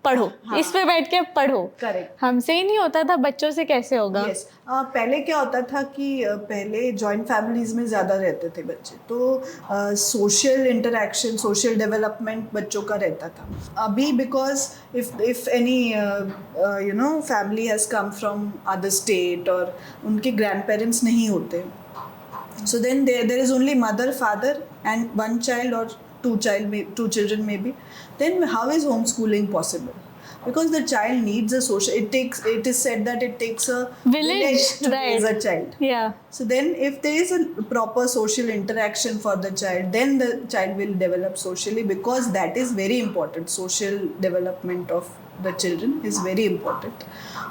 पढ़ो, हाँ. इस पे बैठ के पढ़ो. करेक्ट. हमसे ही नहीं होता था, बच्चों से कैसे होगा? यस. पहले क्या होता था कि पहले जॉइंट फैमिलीज में ज़्यादा रहते थे बच्चे, तो सोशल इंटरेक्शन, सोशल डेवलपमेंट बच्चों का रहता था. अभी because if any you know family has come from other state और उनके ग्रैंड पेरेंट्स नहीं होते, so then there is only mother, father and one child or two children maybe. Then how is homeschooling possible? Because the child needs a social, it is said that it takes a Village, to right. raise a child. Yeah. So then if there is a proper social interaction for the child, then the child will develop socially, because that is very important. Social development of the children is very important.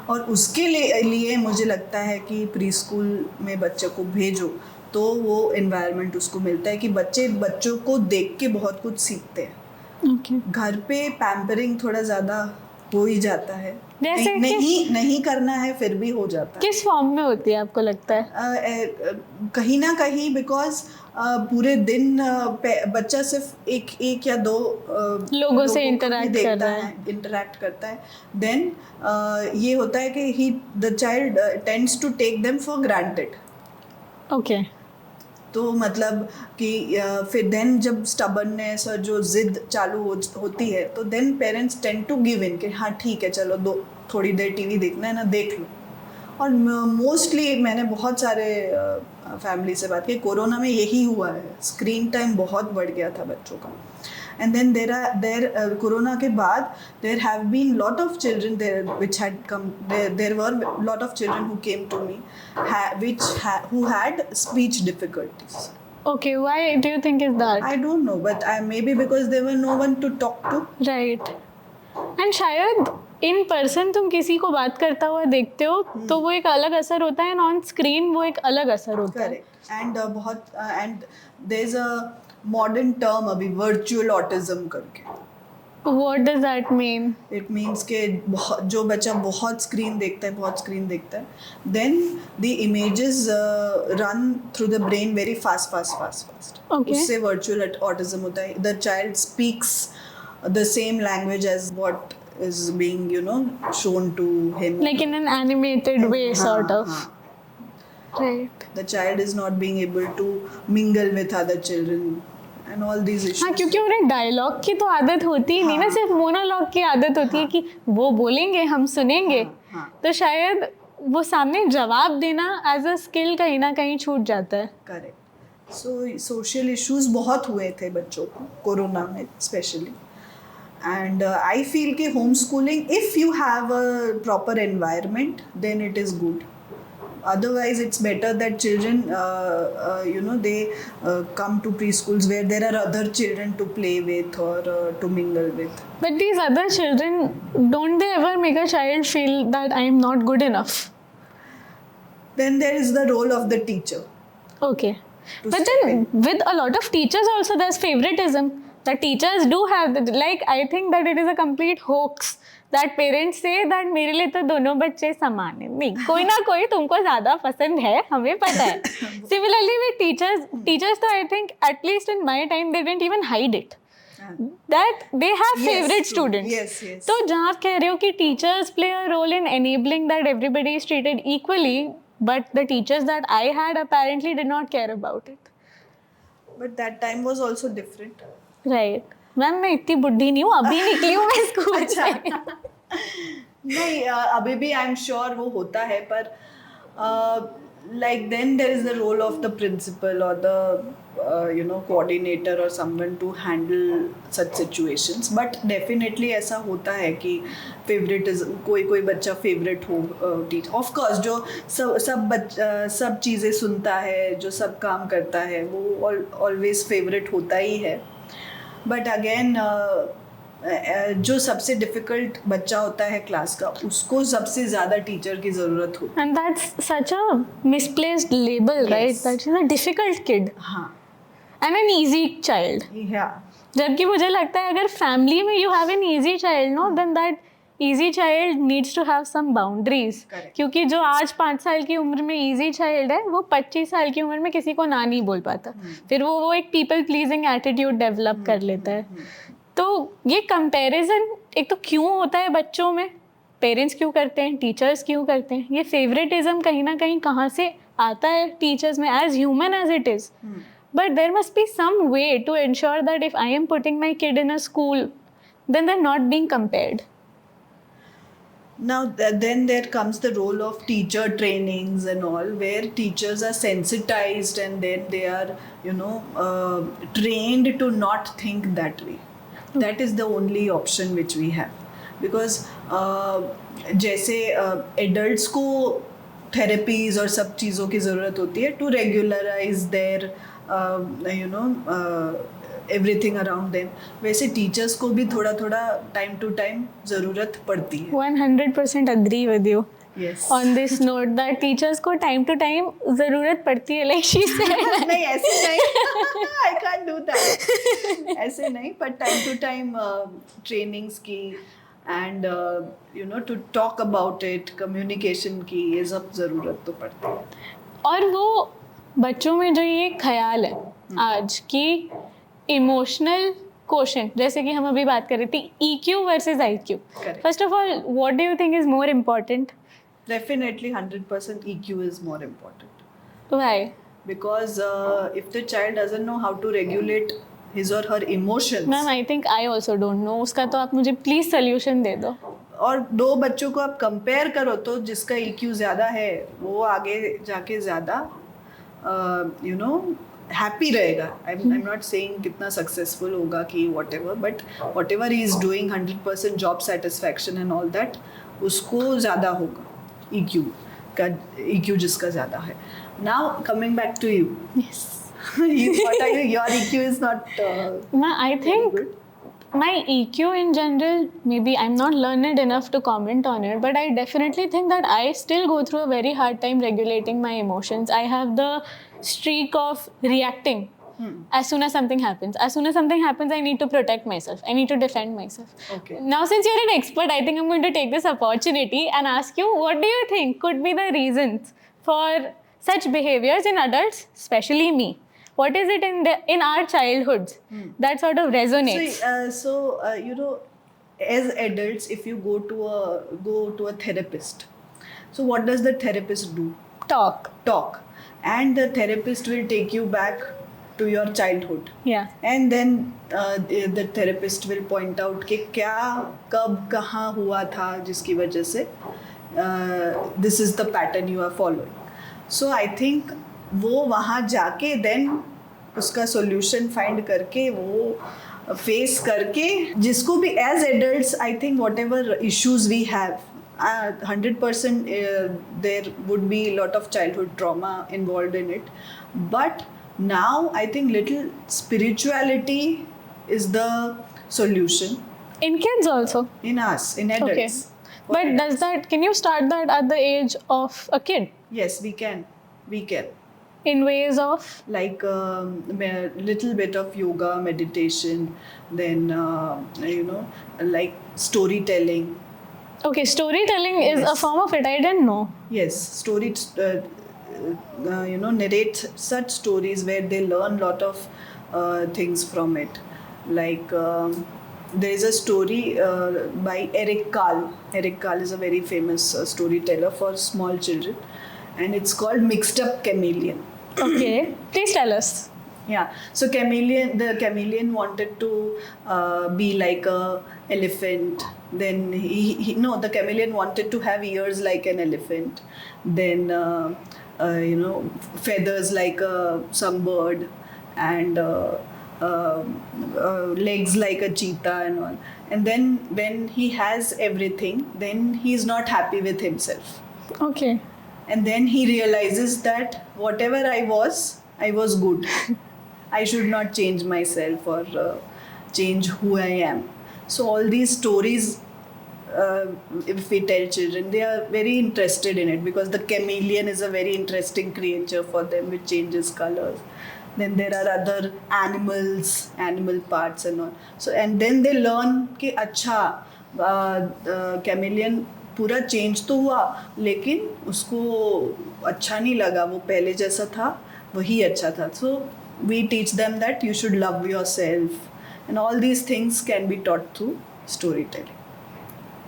और उसके लिए मुझे लगता है कि pre school में बच्चे को भेजो तो वो एनवायरनमेंट उसको मिलता है कि बच्चों को देख के बहुत कुछ सीखते हैं. Okay. घर पे पैम्परिंग थोड़ा ज़्यादा हो ही जाता है. जैसे नहीं करना है फिर भी हो जाता है. किस फॉर्म में होती है आपको लगता है? कहीं ना कहीं बिकॉज पूरे दिन बच्चा सिर्फ एक या दो लोगों से इंटरैक्ट करता है. देन ये होता है कि the child tends to take them for granted. Okay. तो मतलब कि फिर देन जब स्टबर्ननेस और जो जिद चालू होती है तो then parents tend to give in कि हाँ ठीक है चलो थोड़ी देर टीवी देखना है ना, देख लो. और मोस्टली मैंने बहुत सारे फैमिली से बात की, कोरोना में यही हुआ है. स्क्रीन टाइम बहुत बढ़ गया था बच्चों का. And then कोरोना के बाद there have been lot of children there which had come. There were lot of children who came to me who had speech difficulties. Okay, why do you think is that? I don't know, but maybe because there were no one to talk to. Right. And शायद in person तुम किसी को बात करता हुआ देखते हो तो वो एक अलग असर होता है, ऑन स्क्रीन वो एक अलग असर होता है. Correct. And there is a modern term अभी वर्चुअल ऑटिज्म करके. What does that mean? It means के जो बच्चा बहुत स्क्रीन देखता है then the images run through the brain very fast. Okay. उससे वर्चुअल ऑटिज्म होता है. The child speaks the same language as what is being shown to him, Like in an animated way, sort of. Right. The child is not being able to mingle with other children and all these issues. हाँ, क्योंकि उन्हें dialogue की तो आदत होती ही नहीं ना, सिर्फ मोनोलॉग की आदत होती है कि वो बोलेंगे हम सुनेंगे. तो शायद वो सामने जवाब देना एज अ स्किल कहीं ना कहीं छूट जाता है. करेक्ट. सो सोशल इश्यूज बहुत हुए थे बच्चों को कोरोना में स्पेशली. And I feel कि homeschooling, if you have a proper environment, then it is good. Otherwise, it's better that children, they come to preschools where there are other children to play with or to mingle with. But these other children, don't they ever make a child feel that I am not good enough? Then there is the role of the teacher. Okay. But step then with a lot of teachers also there's favoritism. The teachers do have like I think that it is a complete hoax that parents say that मेरे लिए तो दोनों बच्चे समान हैं. नहीं, कोई ना कोई तुमको ज़्यादा पसंद है, हमें पता है. Similarly with teachers तो I think at least in my time they didn't even hide it. That they have Yes, favorite true. students. Yes. तो जहाँ आप कह रहे हो कि teachers play a role in enabling that everybody is treated equally, but the teachers that I had apparently did not care about it. But that time was also different. Right. Ma'am मैं इतनी बुढ़ी नहीं हूँ, अभी निकली हूँ मैं school से. नहीं अभी भी आई एम श्योर वो होता है पर like then there is the role of the principal or the coordinator or someone to handle such situations, but definitely ऐसा होता है कि favoritism कोई बच्चा favorite हो टीचर. of course जो सब चीज़ें सुनता है, जो सब काम करता है, वो always favorite होता ही है. बट अगेन जो सबसे डिफिकल्ट बच्चा होता है क्लास का, उसको सबसे ज़्यादा टीचर की ज़रूरत होती है. And that's such a misplaced label, right? Yes. That is a difficult kid हाँ. and an easy child. Yeah. जबकि मुझे लगता है अगर फैमिली में you have an easy child, no, then that easy child needs to have some boundaries. Correct. क्योंकि जो आज 5 साल की उम्र में easy child है, वो 25 साल की उम्र में किसी को ना नहीं बोल पाता. फिर वो एक people pleasing attitude develop कर लेता है. तो ये कंपैरिजन एक तो क्यों होता है बच्चों में, पेरेंट्स क्यों करते हैं, टीचर्स क्यों करते हैं, ये फेवरेटिज्म कहीं ना कहीं कहाँ से आता है टीचर्स में, as human as it is. But there must be some way to ensure that if I am putting my kid in a school then they're not being compared. Now then there comes the role of teacher trainings and all, where teachers are sensitized and then they are trained to not think that way. That is the only option which we have, because जैसे adults को therapies और सब चीज़ों की ज़रूरत होती है to regularize their everything around them, वैसे teachers को भी थोड़ा time to time ज़रूरत पड़ती है. 100% agree with you. Yes. On this note that teachers को time to time ज़रूरत पड़ती है, like she said. नहीं ऐसे नहीं. I can't do that. ऐसे नहीं, but time to time trainings की and to talk about it, communication की, ये सब ज़रूरत तो पड़ती है. और वो बच्चों में जो ये ख्याल है आज की इमोशनल क्वोशंट, जैसे कि हम अभी बात कर रहे थे EQ versus IQ. First of all what do you think is more important? Definitely 100% EQ is more important. Why? Because if the child doesn't know how to regulate his or her emotions, ma'am I think I also don't know. उसका तो आप मुझे please solution दे दो. और दो बच्चों को आप कंपेयर करो तो जिसका EQ ज़्यादा है वो आगे जाके ज़्यादा हैप्पी रहेगा. आई एम नॉट सेइंग कितना सक्सेसफुल होगा कि whatever he is doing 100% job satisfaction and all that, उसको ज़्यादा होगा EQ जिसका ज़्यादा है. Now coming back to you. Yes. What are you? Your EQ is not I think good. my EQ in general, maybe I'm not learned enough to comment on it, but I definitely think that I still go through a very hard time regulating my emotions. I have the streak of reacting. As soon as something happens, I need to protect myself. I need to defend myself. Okay. Now, since you're an expert, I think I'm going to take this opportunity and ask you, what do you think could be the reasons for such behaviors in adults, especially me? What is it in our childhoods that sort of resonates? As adults, if you go to a therapist, so what does the therapist do? Talk, and the therapist will take you back to your childhood. Yeah. And then the therapist will point out कि क्या कब कहाँ हुआ था जिसकी वजह से this is the pattern you are following. So I think वो वहाँ जाके then उसका solution find करके वो face करके जिसको भी as adults, I think whatever issues we have, 100% there would be a lot of childhood trauma involved in it, but now I think little spirituality is the solution. In kids also? In us, in adults. Okay. But can you start that at the age of a kid? Yes, we can. In ways of? Like a little bit of yoga, meditation, then like storytelling. Okay, storytelling is a Yes. form of it. I didn't know. Yes, narrate such stories where they learn lot of things from it. Like there is a story by Eric Carle. Eric Carle is a very famous storyteller for small children, and it's called Mixed Up Chameleon. Okay, please tell us. Yeah, so the chameleon wanted to be like a elephant. Then the chameleon wanted to have ears like an elephant. Then feathers like some bird, and legs like a cheetah and all. And then when he has everything, then he's not happy with himself. Okay. And then he realizes that whatever I was good. I should not change myself or change who I am. So all these stories, if we tell children, they are very interested in it, because the chameleon is a very interesting creature for them, which changes colors. Then there are other animal parts and all. So and then they learn कि अच्छा chameleon पूरा change तो हुआ, लेकिन उसको अच्छा नहीं लगा, वो पहले जैसा था वही अच्छा था. So we teach them that you should love yourself, and all these things can be taught through storytelling.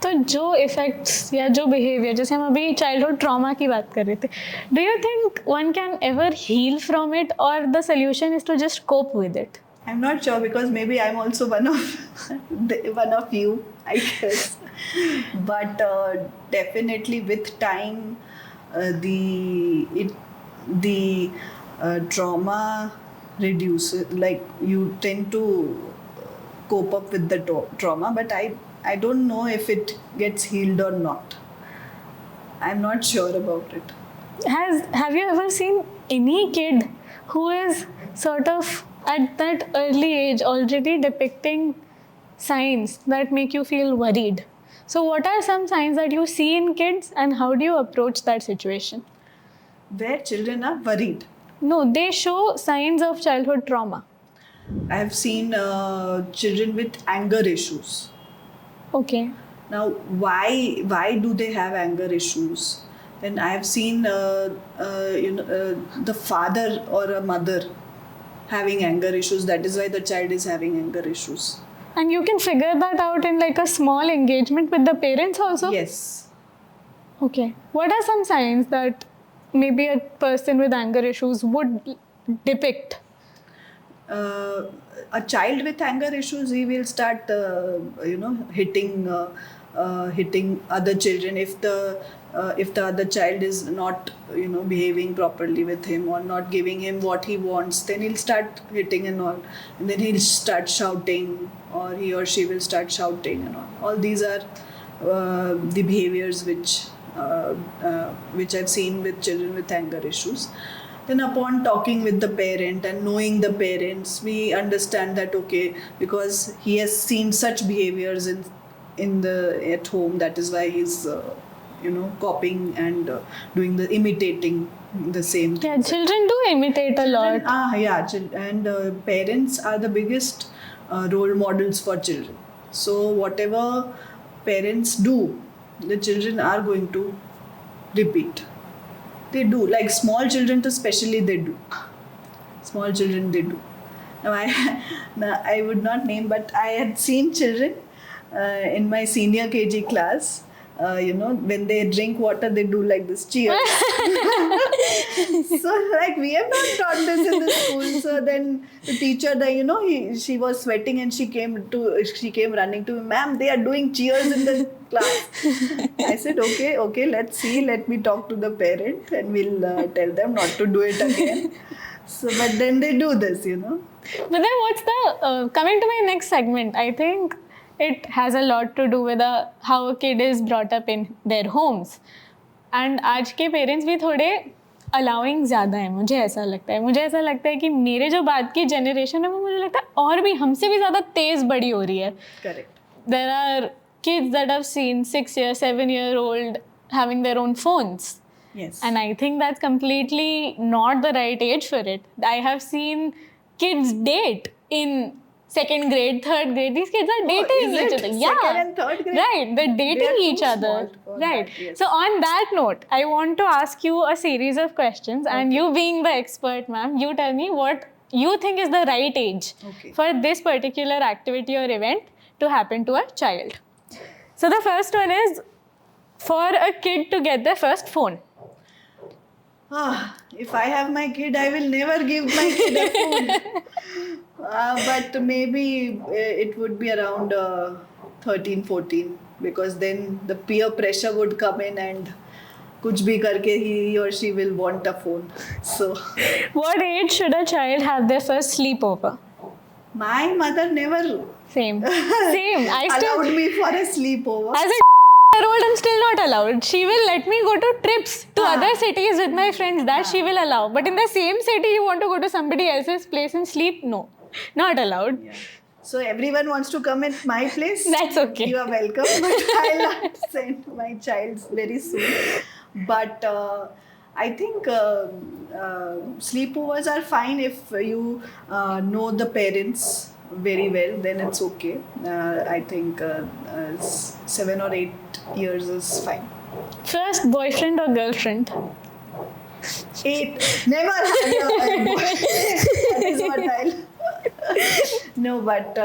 तो जो इफेक्ट्स या जो बिहेवियर, जैसे हम अभी चाइल्डहुड ट्रॉमा की बात कर रहे थे, do you think one can ever heal from it, और the solution is to just cope with it? I'm not sure, because maybe I'm also one of you, I guess. But definitely with time, the trauma reduces. Like you tend to cope up with the trauma, but I don't know if it gets healed or not. I'm not sure about it. Have you ever seen any kid who is sort of at that early age already depicting signs that make you feel worried? So what are some signs that you see in kids, and how do you approach that situation? Where children are worried. No, they show signs of childhood trauma. I have seen children with anger issues. Okay. Now, why do they have anger issues? Then I have seen the father or a mother having anger issues. That is why the child is having anger issues. And you can figure that out in like a small engagement with the parents also? Yes. Okay. What are some signs that maybe a person with anger issues would depict? A child with anger issues, he will start hitting other children if the other child is not behaving properly with him or not giving him what he wants. Then he'll start hitting and all, and then he'll start shouting, or he or she will start shouting and all these are the behaviors which I've seen with children with anger issues. Then upon talking with the parent and knowing the parents, we understand that okay, because he has seen such behaviors at home, that is why he's copying and doing the imitating the same thing. Yeah, children do imitate a lot. And parents are the biggest role models for children. So whatever parents do, the children are going to repeat. They do. Like small children especially, they do. Small children, they do. Now I would not name, but I had seen children in my senior KG class. When they drink water, they do like this, cheers. So like we have not taught this in the school. So then the teacher, she was sweating and she came running to me, ma'am, they are doing cheers in the class. I said, okay, let's see. Let me talk to the parent and we'll tell them not to do it again. So, but then they do this, But then what's the, coming to my next segment, I think it has a lot to do with how a kid is brought up in their homes. And आज के parents भी थोड़े allowing ज़्यादा है, मुझे ऐसा लगता है कि मेरे जो बाद की जनरेशन है वो मुझे लगता है और भी हमसे भी ज़्यादा तेज़ बड़ी हो रही है. Correct. There are kids that I've seen 6-year, 7-year-old having their own phones. Yes. And I think that's completely not the right age for it. I have seen kids date in second grade, third grade. These kids are dating is each it? other. Second and third grade? Right, they're dating They are too each other. small for Right. that, yes. So on that note, I want to ask you a series of questions, and you being the expert, ma'am, you tell me what you think is the right age for this particular activity or event to happen to a child. So the first one is for a kid to get their first phone. If I have my kid, I will never give my kid a phone. But maybe it would be around 13, 14, because then the peer pressure would come in and kuch bhi karke he or she will want a phone. So What age should a child have their first sleepover? my mother never Same. I still, allowed me for a sleepover. as a year old, I'm still not allowed. She will let me go to trips to other cities with my friends. That she will allow. But in the same city, you want to go to somebody else's place and sleep? No, not allowed. So everyone wants to come at my place. That's okay. You are welcome, but I'll not send my child very soon. But I think sleepovers are fine if you know the parents very well. Then it's okay. I think 7 or 8 years is fine. First boyfriend or girlfriend? 8. Never had a boyfriend. That is what I'll. No, but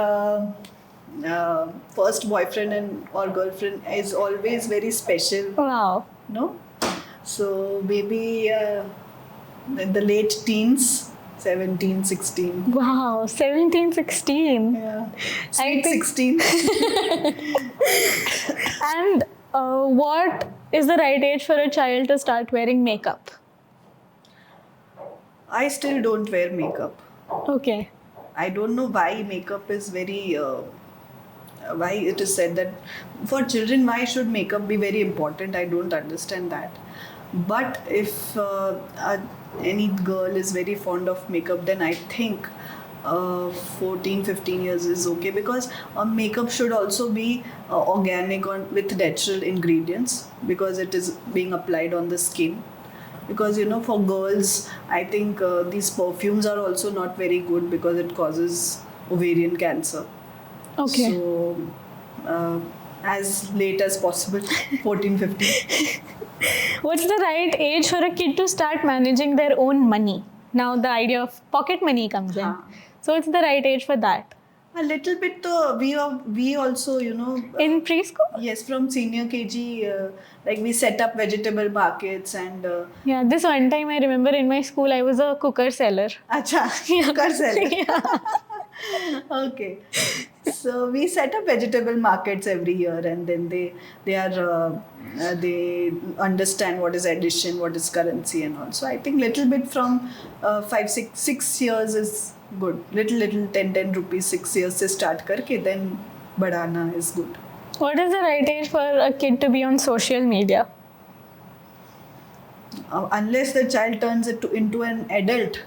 first boyfriend and or girlfriend is always very special. Wow. No, so maybe in the late teens, 17, 16. Wow, 17, 16. Yeah, I sweet think- 16. And what is the right age for a child to start wearing makeup? I still don't wear makeup. Okay. I don't know why makeup is very. Why it is said that for children, why should makeup be very important? I don't understand that. But if any girl is very fond of makeup, then I think 14, 15 years is okay, because makeup should also be organic with natural ingredients, because it is being applied on the skin. Because for girls, I think these perfumes are also not very good, because it causes ovarian cancer. Okay. So as late as possible, 14, 15. What's the right age for a kid to start managing their own money? Now the idea of pocket money comes in. So it's the right age for that. A little bit, we also, In preschool? yes, from senior KG, like we set up vegetable markets and. Yeah, this one time I remember in my school I was a cooker seller. Acha, cooker seller. Okay, so we set up vegetable markets every year, and then they understand what is addition, what is currency, and all. So I think little bit from 5, 6 years is good. Little 10 rupees 6 years se start karke, then badhana is good. What is the right age for a kid to be on social media? Unless the child turns into an adult,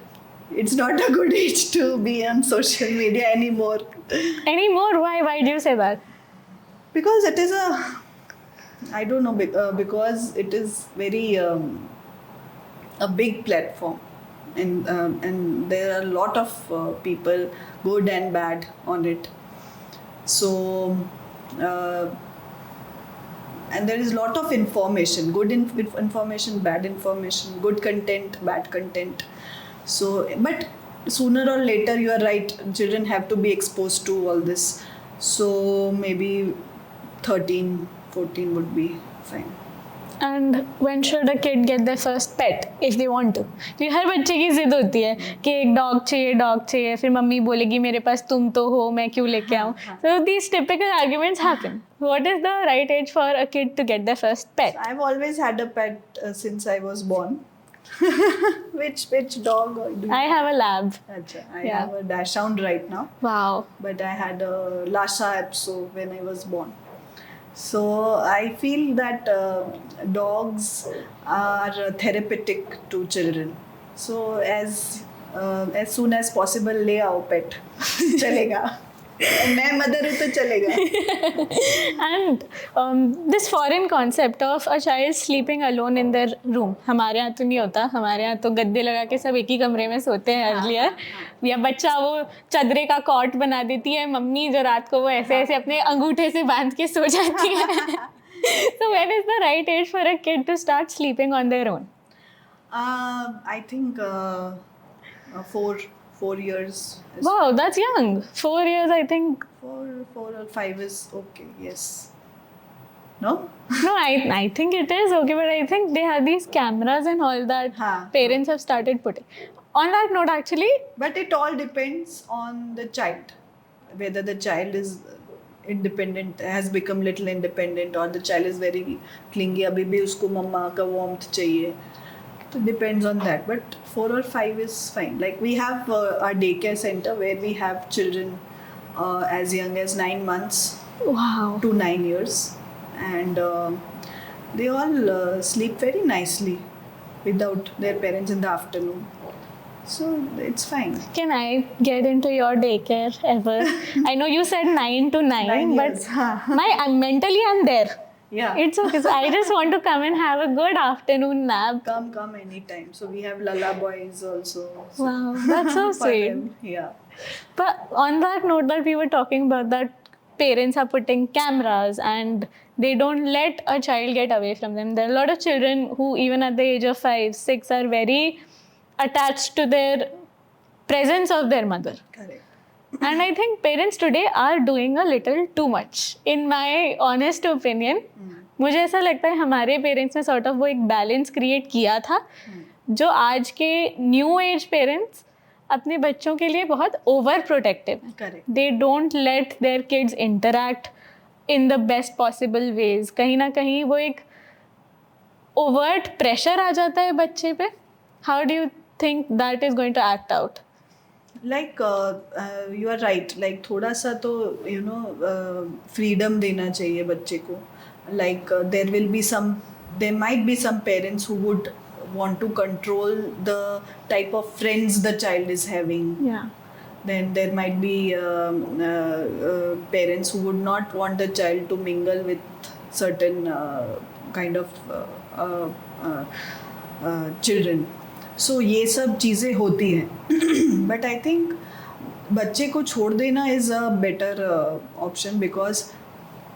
it's not a good age to be on social media anymore. Anymore? Why do you say that? Because it is I don't know, because it is very a big platform, and there are a lot of people, good and bad, on it. So and there is a lot of information, good information, bad information, good content, bad content. So, but sooner or later, you are right, children have to be exposed to all this. So maybe 13, 14 would be fine. And when should a kid get their first pet if they want to? क्योंकि हर बच्चे की जिद होती है कि एक dog चाहिए, फिर मम्मी बोलेगी मेरे पास तुम तो हो, मैं क्यों लेके आऊँ? So these typical arguments happen. What is the right age for a kid to get their first pet? I've always had a pet since I was born. Which dog? I have a lab. Achha, I have a dachshund right now. Wow. But I had a Lhasa Apso when I was born. So I feel that dogs are therapeutic to children. So as soon as possible, le aao pet. Chalega. मैं mother हूँ तो चलेगा. And this foreign concept of a child sleeping alone in their room, हमारे यहाँ तो नहीं होता. हमारे यहाँ तो गद्दे लगा के सब एक ही कमरे में सोते हैं earlier. या बच्चा वो चदरे का कॉट बना देती है मम्मी, जो रात को वो ऐसे ऐसे अपने अंगूठे से बांध के सो जाती है. So when is the right age for a kid to start sleeping on their own? I think 4 years. Wow, that's young. 4 years, I think. 4 or 5 is okay. Yes. No? No, I think it is okay, but I think they have these cameras and all that parents have started putting. On that note, actually, But it all depends on the child, whether the child is independent, has become little independent, or the child is very clingy. अभी भी उसको मम्मा का warmth चाहिए. So it depends on that. But 4 or 5 is fine. Like we have our daycare center where we have children as young as 9 months wow. to 9 years, and they all sleep very nicely without their parents in the afternoon. So it's fine. Can I get into your daycare ever? I know you said 9 to 9, 9 but years. mentally I'm there. Yeah. It's okay. So I just want to come and have a good afternoon nap. Come anytime. So we have lullabies also. So Wow, that's so for sweet. them, yeah. But on that note that we were talking about, that parents are putting cameras and they don't let a child get away from them. There are a lot of children who even at the age of 5, 6 are very attached to their presence of their mother. Correct. And I think parents today are doing a little too much. In my honest opinion, मुझे ऐसा लगता है हमारे parents ने sort of वो एक balance create किया था जो आज के न्यू एज पेरेंट्स अपने बच्चों के लिए बहुत ओवर प्रोटेक्टिव हैं. Correct. They don't let their kids interact in the best possible ways. कहीं ना कहीं वो एक ओवर्ट प्रेशर आ जाता है बच्चे पे. How do you think that is going to act out? Like you are right. Like थोड़ा सा तो freedom देना चाहिए बच्चे को. Like there might be some parents who would want to control the type of friends the child is having. Yeah. Then there might be parents who would not want the child to mingle with certain kind of children. So ये सब चीज़ें होती हैं. But I think बच्चे को छोड़ देना is a better option, because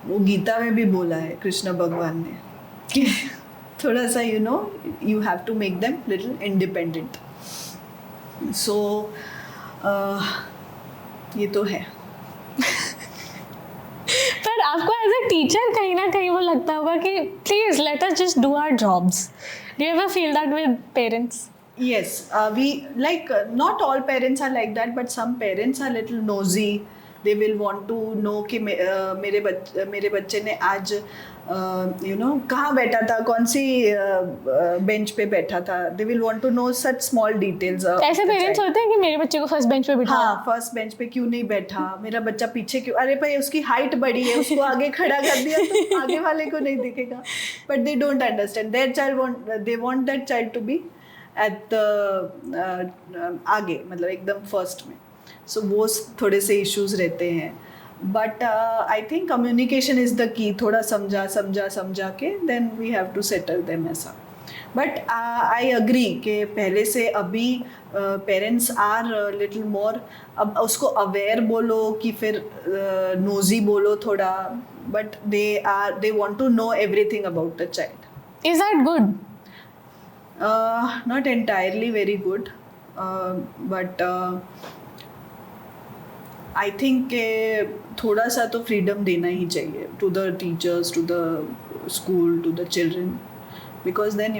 वो गीता में भी बोला है कृष्ण भगवान ने कि थोड़ा सा you have to make them little independent. So ये तो है. पर आपको एज अ टीचर कहीं ना कहीं वो लगता होगा कि please let us just do our jobs. Do you ever feel that with parents? Yes, we like not all parents are like that, but some parents are little nosy. They will want to know कि मेरे बच्चे ने आज कहाँ बैठा था, कौन सी bench पे बैठा था. They will want to know such small details. ऐसे पेरेंट्स होते हैं कि मेरे बच्चे को फर्स्ट बेंच पे बिठा. हाँ, फर्स्ट बेंच पे क्यों नहीं बैठा, मेरा बच्चा पीछे क्यों, अरे भाई उसकी हाइट बड़ी है, उसको आगे खड़ा कर दिया तो आगे वाले को नहीं दिखेगा. But they don't understand. They want that child to be at the आगे, मतलब एकदम फर्स्ट में. सो वो थोड़े से इश्यूज रहते हैं. But I think communication is the key. थोड़ा समझा के then we have to settle them ऐसा. बट आई अग्री कि पहले से अभी पेरेंट्स आर लिटिल मोर, अब उसको अवेयर बोलो कि फिर नोजी बोलो थोड़ा, but they want to know everything about the child. Is that good? Not entirely very good, but I think थोड़ा सा तो freedom देना ही चाहिए to the teachers, to the school, to the children, because then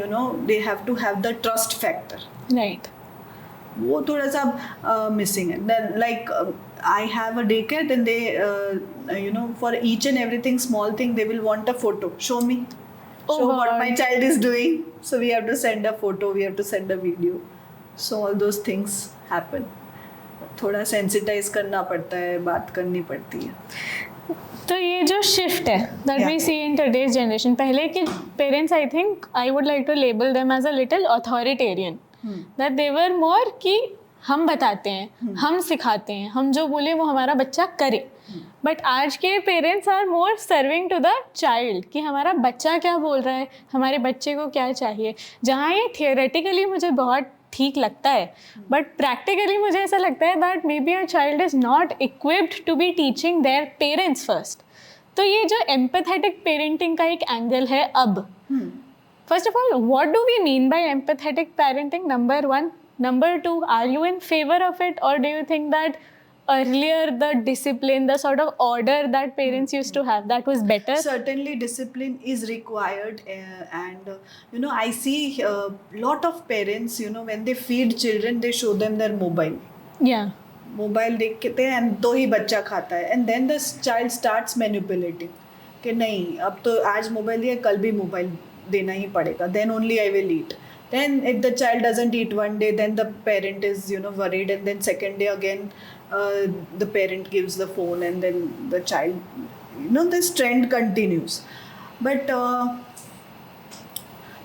they have to have the trust factor. Right. वो थोड़ा सा missing है. Then like I have a daycare, then they for each and everything small thing they will want a photo. Show me. Show what my child is doing. So we have to send a photo, we have to send a video. So all those things happen. थोड़ा sensitize करना पड़ता है, बात करनी पड़ती है. तो ये जो shift है that we see in today's generation, पहले के parents, I think I would like to label them as a little authoritarian. That they were more कि हम बताते हैं, हम सिखाते हैं, हम जो बोले वो हमारा बच्चा करे. बट आज के parents are more serving to the child कि हमारा बच्चा क्या बोल रहा है, हमारे बच्चे को क्या चाहिए. जहाँ ये थियोरेटिकली मुझे बहुत ठीक लगता है, बट प्रैक्टिकली मुझे ऐसा लगता है that maybe a child is not equipped to be teaching their parents first. तो ये जो एम्पैथेटिक पेरेंटिंग का एक एंगल है अब. First of all, what do we mean by empathetic parenting? Number one. Number two, are you in favor of it, or do you think that earlier the discipline, the sort of order that parents used to have, that was better? Certainly discipline is required, and I see a lot of parents, when they feed children, they show them their mobile. Yeah. Mobile देखते हैं and तो ही बच्चा खाता है, and then the child starts manipulating कि नहीं अब तो आज मोबाइल दिया कल भी मोबाइल देना ही पड़ेगा, then only I will eat. Then if the child doesn't eat one day, then the parent is worried, and then second day again the parent gives the phone, and then the child, this trend continues. But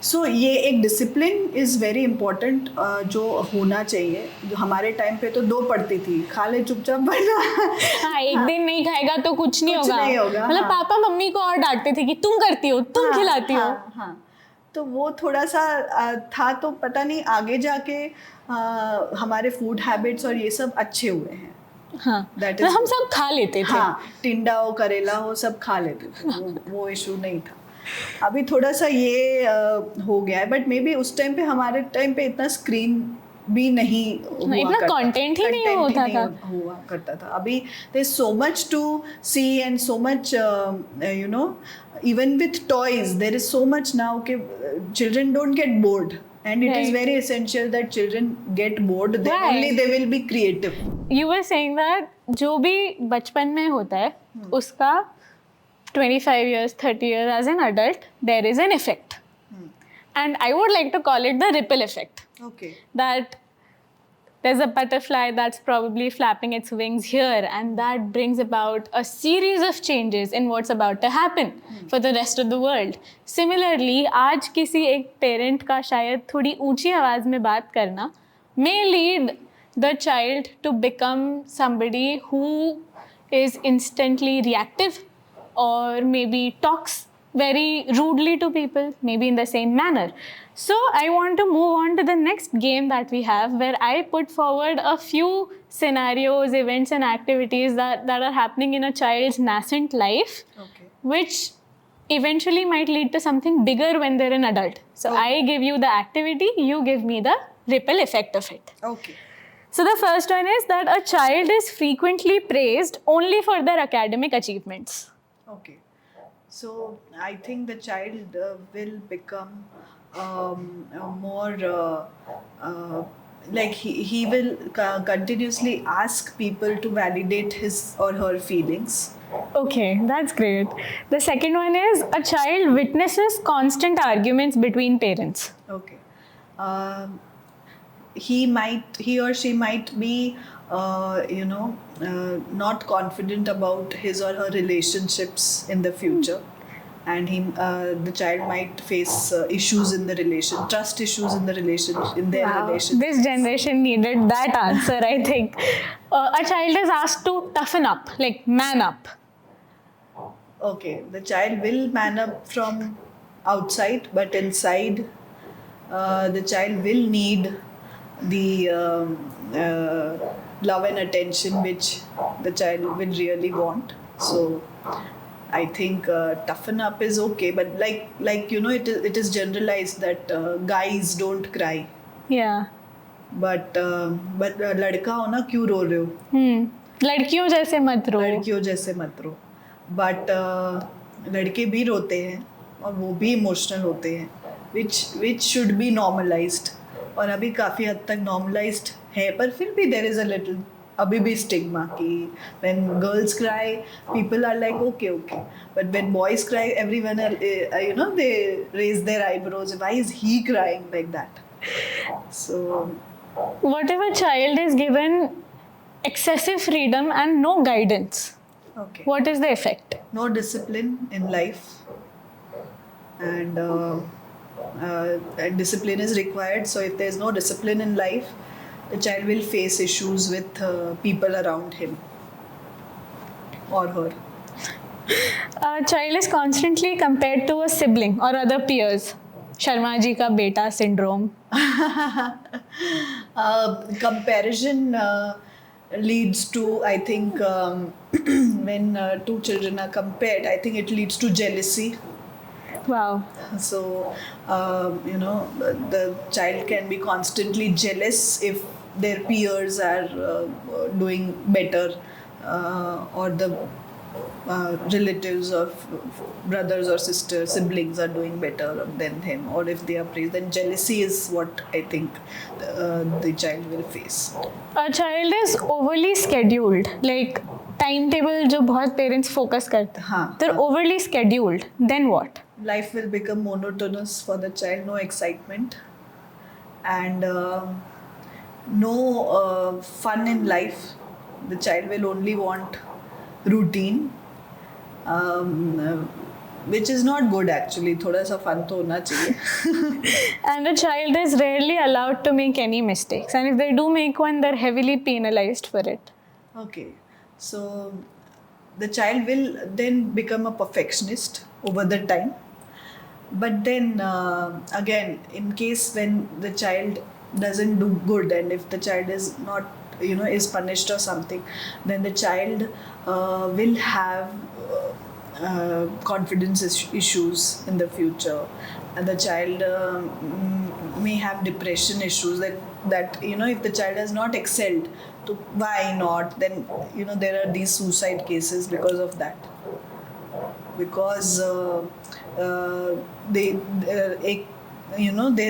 so ये एक discipline is very important जो होना चाहिए. जो हमारे time पे तो 2 पड़ती थी, खा ले चुपचाप वरना हाँ, एक दिन नहीं खाएगा तो कुछ नहीं होगा. मतलब हाँ. पापा मम्मी को और डांटते थे कि तुम करती हो, तुम खिलाती हो. हाँ. तो वो थोड़ा सा था. तो पता नहीं आगे जाके हमारे फूड हैबिट्स और ये सब अच्छे हुए हैं. हाँ, That तो is हम good. सब खा लेते थे. हाँ, टिंडा हो करेला हो सब खा लेते थे, वो इशू नहीं था. अभी थोड़ा सा ये हो गया है, बट मे बी उस टाइम पे हमारे टाइम पे इतना स्क्रीन भी नहीं हुआ इतना करता, कंटेंट ही नहीं होता था. हुआ करता था. अभी there is so much to see and so much even with toys there is so much now कि children don't get bored, and it is Right. very essential that children get bored, then Right. only they will be creative. You were saying that जो भी बचपन में होता है उसका 25 years, 30 years as an adult, there is an effect. And I would like to call it the ripple effect. Okay. That there's a butterfly that's probably flapping its wings here, and that brings about a series of changes in what's about to happen for the rest of the world. Similarly, आज किसी एक parent का शायद थोड़ी ऊंची आवाज़ में बात करना may lead the child to become somebody who is instantly reactive, or maybe talks very rudely to people, maybe in the same manner. So I want to move on to the next game that we have, where I put forward a few scenarios, events and activities that are happening in a child's nascent life, Okay. which eventually might lead to something bigger when they're an adult. So I give you the activity, you give me the ripple effect of it. Okay. So the first one is that a child is frequently praised only for their academic achievements. Okay. So I think the child will become more like he will continuously ask people to validate his or her feelings. Okay, that's great. The second one is a child witnesses constant arguments between parents. Okay. He or she might be not confident about his or her relationships in the future, and the child might face issues in the trust issues in the relationship. This generation needed that answer, I think. A child is asked to toughen up, like man up. Okay, the child will man up from outside, but inside the child will need the love and attention which the child will really want. So I think toughen up is okay, but like it is generalized that guys don't cry. Yeah. But लड़का हो ना क्यों रो रहे हो? लड़कियों जैसे मत रो. लड़कियों जैसे मत रो. But लड़के भी रोते हैं और वो भी इमोशनल होते हैं, which should be normalized. और अभी काफ़ी हद तक normalized है, पर फिर भी there is a little अभी भी stigma कि when girls cry people are like okay, but when boys cry everyone they raise their eyebrows. Why is he crying like that? So What if a child is given excessive freedom and no guidance? okay, What is the effect? no discipline in life, and discipline is required. So if there is no discipline in life, the child will face issues with people around him. or her. A child is constantly compared to a sibling or other peers. Sharma ji ka beta syndrome. Comparison leads to, I think, when two children are compared, I think it leads to jealousy. Wow. So, the child can be constantly jealous if their peers are doing better, or the relatives of brothers or sisters, siblings are doing better than him, or if they are praised, then jealousy is what I think the child will face. A child is overly scheduled. Like timetable जो बहुत parents focus करते हैं. हाँ, They're हाँ. overly scheduled. Then what? Life will become monotonous for the child, no excitement, and no fun in life. The child will only want routine, which is not good actually. थोड़ा सा fun तो होना चाहिए. And a child is rarely allowed to make any mistakes. And if they do make one, they're heavily penalized for it. Okay, so the child will then become a perfectionist over the time. But then again, in case when the child doesn't do good, and if the child is not, is punished or something, then the child will have confidence issues in the future, and the child may have depression issues. That if the child has not excelled, so why not? Then there are these suicide cases because of that. Because they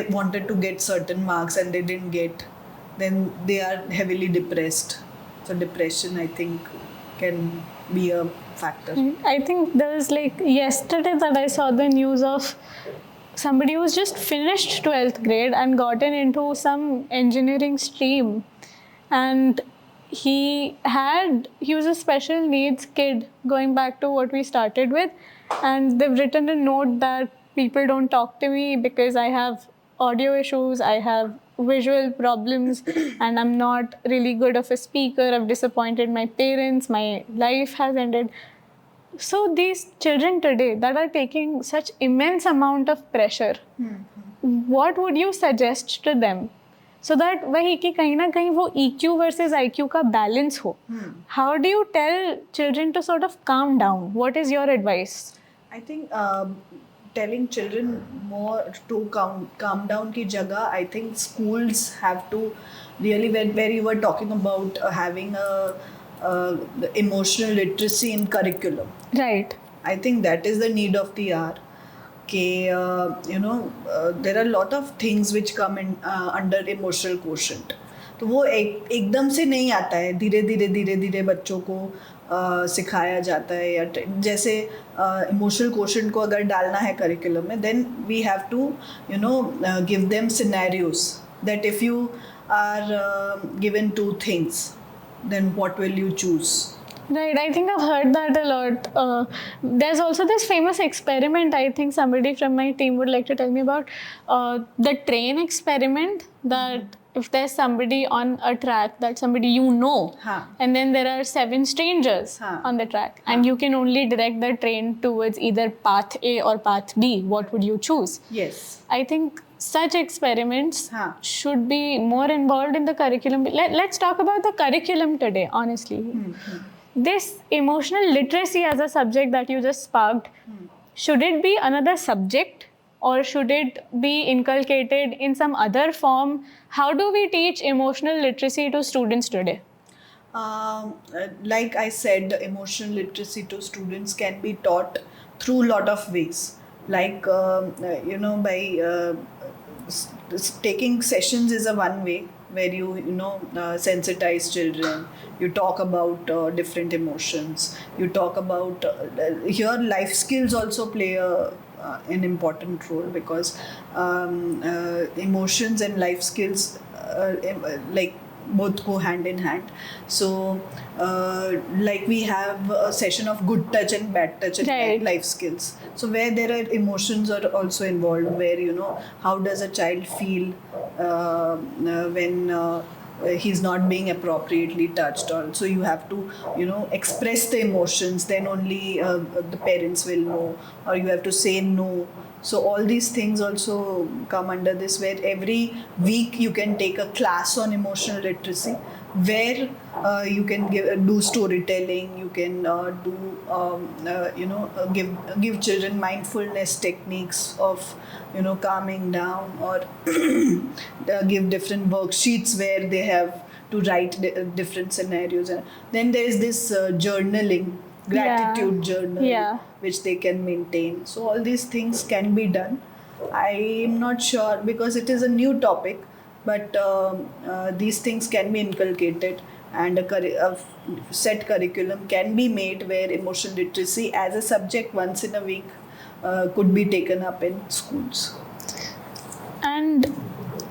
wanted to get certain marks and they didn't get, then they are heavily depressed. So depression, I think, can be a factor. I think there was yesterday that I saw the news of somebody who's just finished 12th grade and gotten into some engineering stream, and he was a special needs kid, going back to what we started with, and they've written a note that people don't talk to me because I have audio issues, I have visual problems, and I'm not really good of a speaker. I've disappointed my parents, my life has ended. So these children today that are taking such immense amount of pressure, what would you suggest to them? So that वही कि कहीं ना कहीं वो EQ versus IQ का balance हो. How do you tell children to sort of calm down? What is your advice? I think telling children more to calm down ki jagah, I think schools have to really, where you were talking about having the emotional literacy in curriculum. Right. I think that is the need of the hour. There are a lot of things which come in under emotional quotient. तो वो एकदम से नहीं आता है, धीरे धीरे बच्चों को सिखाया जाता है. या जैसे इमोशनल क्वोशंट को अगर डालना है करिकुलम में, then we have to give them scenarios that if you are given two things, then what will you choose? Right, I think I've heard that a lot. There's also this famous experiment, I think somebody from my team would like to tell me about, the train experiment, that if there's somebody on a track, that somebody and then there are 7 strangers on the track, and you can only direct the train towards either path A or path B, what would you choose? Yes. I think such experiments should be more involved in the curriculum. Let's talk about the curriculum today, honestly. This emotional literacy as a subject that you just sparked, should it be another subject or should it be inculcated in some other form? How do we teach emotional literacy to students today? Like I said, emotional literacy to students can be taught through a lot of ways. Like, by taking sessions is a one way, where you sensitize children, you talk about different emotions, you talk about here life skills also play an important role, because emotions and life skills both go hand in hand. So like we have a session of good touch and bad touch and life skills, so where there are emotions are also involved, where how does a child feel when he's not being appropriately touched, or so you have to, express the emotions, then only the parents will know, or you have to say no. So all these things also come under this, where every week you can take a class on emotional literacy, where you can do storytelling, you can give children mindfulness techniques of calming down, or give different worksheets where they have to write different scenarios. And then there is this journaling, gratitude journal, Yeah. which they can maintain. So all these things can be done. I am not sure because it is a new topic, but these things can be inculcated, and a set curriculum can be made where emotional literacy as a subject once in a week could be taken up in schools. And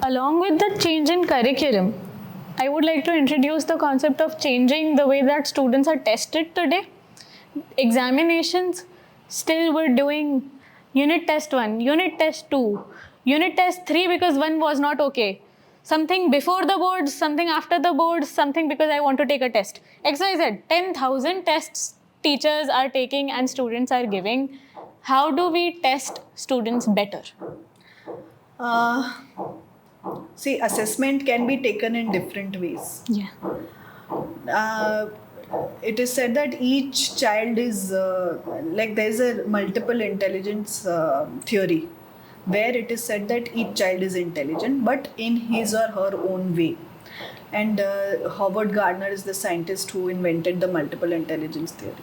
along with the change in curriculum, I would like to introduce the concept of changing the way that students are tested today. Examinations, still we're doing unit test 1, unit test 2, unit test 3 because one was not okay. Something before the boards, something after the boards, something because I want to take a test. XYZ, 10,000 tests teachers are taking and students are giving. How do we test students better? See, assessment can be taken in different ways. Yeah. It is said that each child is there's a multiple intelligence theory, where it is said that each child is intelligent but in his or her own way. And Howard Gardner is the scientist who invented the multiple intelligence theory.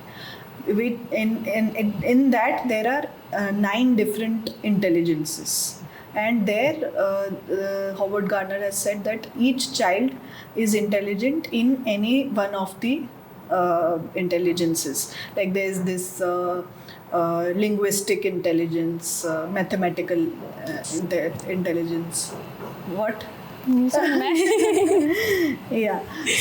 In that there are 9 different intelligences, and there Howard Gardner has said that each child is intelligent in any one of the intelligences. Like there's this linguistic intelligence, mathematical intelligence. What? Yeah.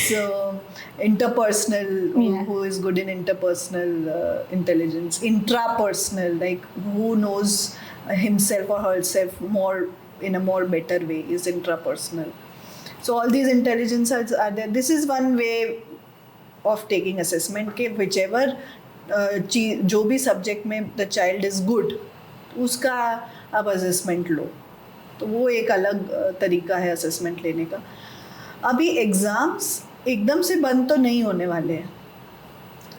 So interpersonal, Yeah. who is good in interpersonal intelligence. Intrapersonal, like who knows himself or herself more in a more better way, is intrapersonal. So all these intelligences are there. This is one way of taking assessment के whichever जो भी subject में the child is good, उसका आप assessment लो. तो वो एक अलग तरीका है assessment लेने का. अभी एग्ज़ाम्स एकदम से बंद तो नहीं होने वाले हैं.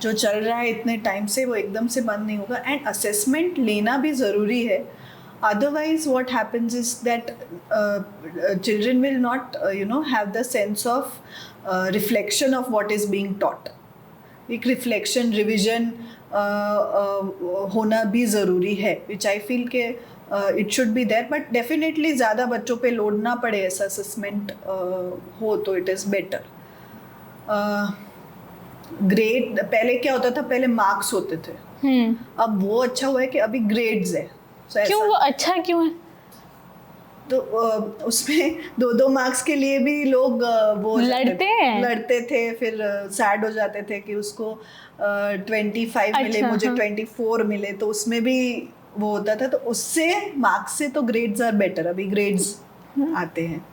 जो चल रहा है इतने टाइम से वो एकदम से बंद नहीं होगा, एंड असेसमेंट लेना भी ज़रूरी है. Otherwise, what happens is that children will not, have the sense of reflection of what is being taught. एक रिफ्लेक्शन रिविजन होना भी ज़रूरी है, विच आई फील के it should be there, but definitely ज़्यादा बच्चों पे लोड ना पड़े ऐसा असेसमेंट हो तो इट इज़ बेटर. ग्रेड पहले क्या होता था, पहले मार्क्स होते थे, अब वो अच्छा हुआ है कि अभी ग्रेड्स है. So, क्यों वो अच्छा क्यों है? तो उसमें 2-2 मार्क्स के लिए भी लोग वो लड़ते थे, फिर सैड हो जाते थे कि उसको 25 मिले, मुझे 24 मिले, तो उसमें भी वो होता था. तो उससे मार्क्स से तो ग्रेड्स आर बेटर, अभी ग्रेड्स आते हैं.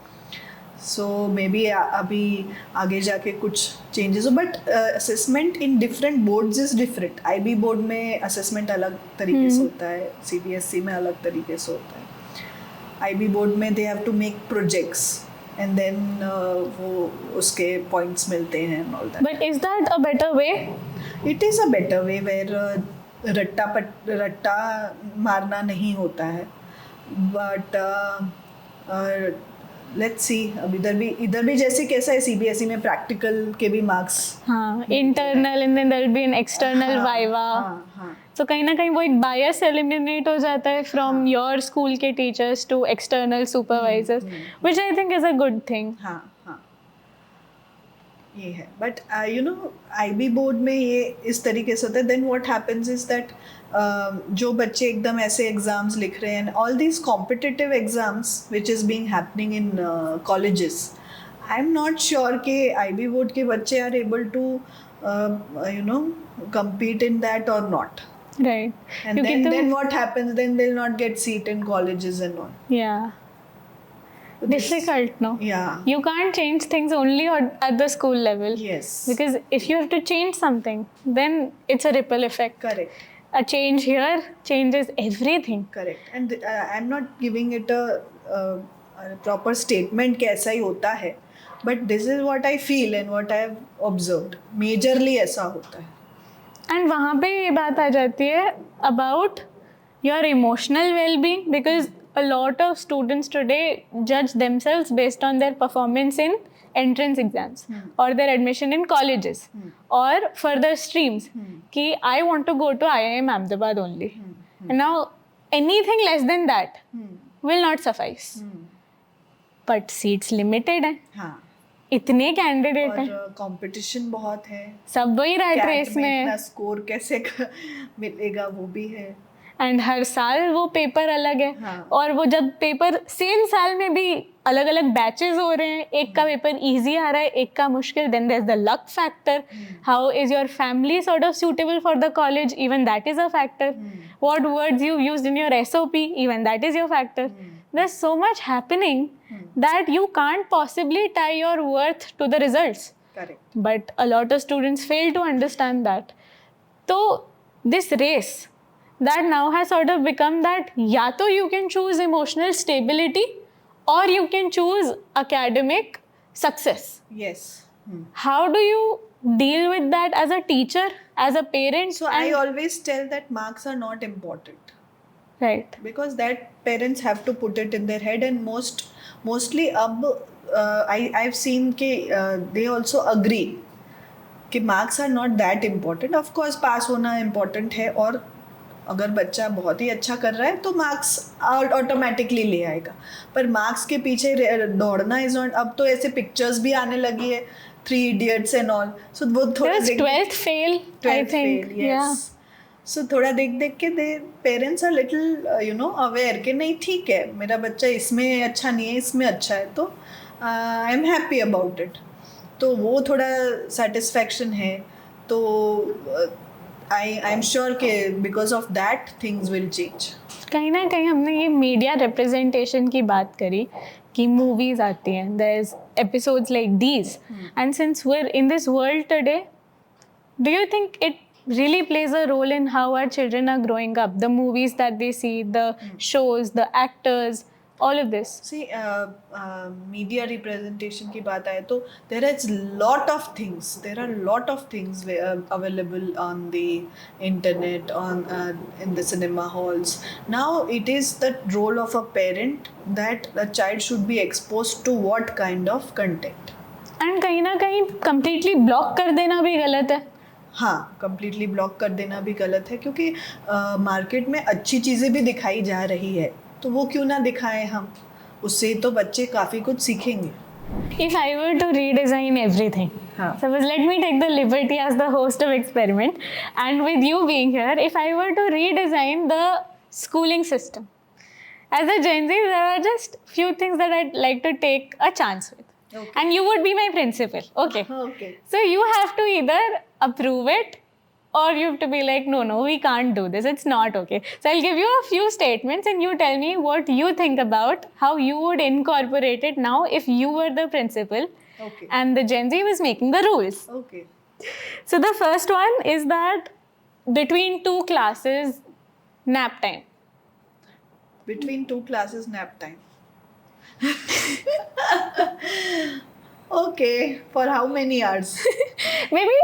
सो मे बी अभी आगे जाके कुछ चेंजेस हो, but assessment in different boards is different. IB board में असेसमेंट अलग तरीके से होता है, CBSE में अलग तरीके से होता है. IB बोर्ड में they have to make projects and then वो उसके पॉइंट्स मिलते हैं and all that. But is that a better way? It is a better way where रट्टा मारना नहीं होता है. बट लेट्स सी, अब इधर भी जैसे कैसा है CBSE में प्रैक्टिकल के भी मार्क्स, हाँ, internal and then there will be an external viva. तो कहीं ना कहीं वो एक बायस एलिमिनेट हो जाता है फ्रॉम योर स्कूल के teachers to external supervisors, which I think is a good thing. हाँ, ये है. बट IB बोर्ड में ये इस तरीके से होता है. Then what happens is that जो बच्चे एकदम ऐसे एग्जाम्स लिख रहे हैं, all these competitive exams which is being happening in colleges, I am not sure कि IB बोर्ड के बच्चे are able to compete in that or not. Right. And then what happens? Then they'll not get seat in colleges and all. Yeah. difficult, no? Yeah. You can't change things only at the school level. Yes. Because if you have to change something, then it's a ripple effect. Correct. A change here changes everything. Correct. And I'm not giving it a proper statement कि ऐसा ही होता है, but this is what I feel and what I have observed. Majorly ऐसा होता है. And वहाँ पे ये बात आ जाती है about your emotional well-being, because a lot of students today judge themselves based on their performance in entrance exams or their admission in colleges or further streams. Ki I want to go to IIM Ahmedabad only. And now anything less than that will not suffice. But seats limited हैं. हाँ. इतने candidate हैं. और competition बहुत है. सब वही rat CAT race में इतना है. स्कोर कैसे मिलेगा वो भी है. एंड हर साल वो पेपर अलग है. हाँ. और वो जब पेपर सेम साल में भी अलग अलग बैचेस हो रहे हैं, एक का पेपर इजी आ रहा है, एक का मुश्किल, then there is the luck factor. How is your family sort of suitable for the college, even that is a factor. What words you used in your SOP, even that is your factor. There's so much happening that you can't possibly tie your worth to the results. Correct. But a lot of students fail to understand that. So this race that now has sort of become that ya to you can choose emotional stability or you can choose academic success. Yes. How do you deal with that as a teacher, as a parent? So I always tell that marks are not important. Right. Because that parents have to put it in their head, and mostly अब I've seen कि they also agree कि marks are not that important. Of course पास होना important है, और अगर बच्चा बहुत ही अच्छा कर रहा है तो मार्क्स ऑटोमेटिकली ले आएगा. पर मार्क्स के पीछे दौड़ना इज नॉट. अब तो ऐसे पिक्चर्स भी आने लगी है, 3 Idiots एंड ऑल. सो वो थोड़ा 12th fail, I think. Yeah. सो थोड़ा देख देख के पेरेंट्स आर लिटिल अवेयर कि नहीं ठीक है, मेरा बच्चा इसमें अच्छा नहीं है, इसमें अच्छा है, तो I am happy about it. तो वो थोड़ा सेटिस्फैक्शन है. तो आई एम श्योर कि because of that things will change. कहीं ना कहीं हमने ये मीडिया रिप्रेजेंटेशन की बात करी कि मूवीज आती हैं, there is episodes like these, and since we are in this world today, do you think it really plays a role in how our children are growing up? The movies that they see, the shows, the actors, all of this. See, media representation की बात आए तो there is lot of things. There are lot of things available on the internet, on in the cinema halls. Now it is the role of a parent that the child should be exposed to what kind of content. And कहीं ना कहीं completely block कर देना भी गलत है. हाँ, completely block कर देना भी गलत है, क्योंकि मार्केट में अच्छी चीज़ें भी दिखाई जा रही है, तो वो क्यों ना दिखाएं हम. उससे तो बच्चे काफ़ी कुछ सीखेंगे. If I were to redesign everything, suppose let me take the liberty as the host of experiment, and with you being here, if I were to redesign the schooling system, as a Gen Z, there are just few things that I'd like to take a chance with. Okay. And you would be my principal. Okay. Okay. So you have to either approve it or you have to be like, no, we can't do this. It's not okay. So I'll give you a few statements and you tell me what you think about how you would incorporate it now if you were the principal. Okay. And the Gen Z was making the rules. Okay. So the first one is that between 2 classes, nap time. Between 2 classes, nap time. Okay, for how many hours? Maybe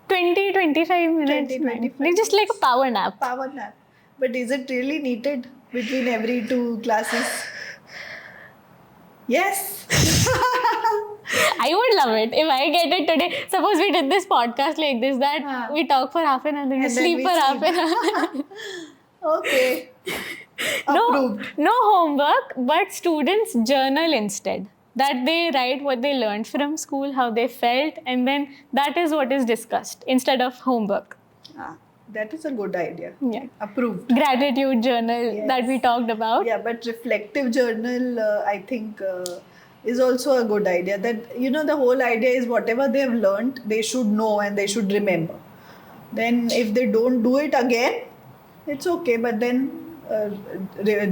20-25 minutes. 20-25 Just like a power nap. Power nap. But is it really needed between every 2 classes? Yes. I would love it if I get it today. Suppose we did this podcast like this, that we talk for half an hour and And then sleep we for half sleep. an hour. Okay. Approved. No homework, but students journal instead. That they write what they learned from school, how they felt, and then that is what is discussed instead of homework. That is a good idea. Yeah. Approved. Gratitude journal that we talked about. Yeah, but reflective journal, I think, is also a good idea. That, the whole idea is whatever they have learned, they should know and they should remember. Then if they don't do it again, it's okay. But then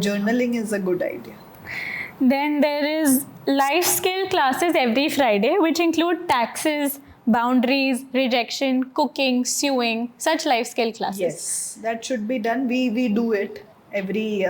journaling is a good idea. Then there is life skill classes every Friday, which include taxes, boundaries, rejection, cooking, sewing, such life skill classes. Yes, that should be done. We do it every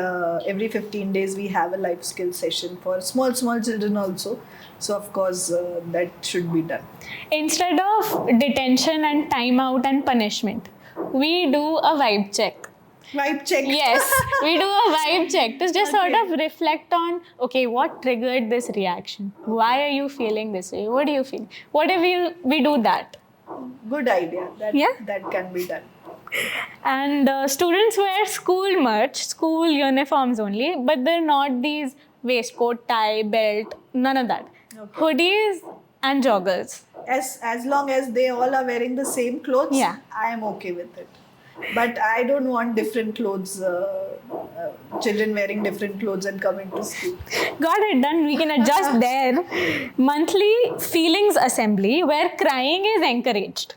15 days. We have a life skill session for small children also. So of course that should be done. Instead of detention and timeout and punishment, we do a vibe check. Vibe check. Yes, we do a vibe check to just sort of reflect on, okay, what triggered this reaction? Why are you feeling this way? What do you feel? What if we do that? Good idea. Yeah. That can be done. And students wear school merch, school uniforms only, but they're not these waistcoat, tie, belt, none of that. Okay. Hoodies and joggers. As long as they all are wearing the same clothes, Yeah. I am okay with it. But I don't want different clothes, children wearing different clothes and coming to school. Got it done. We can adjust there. Monthly feelings assembly where crying is encouraged.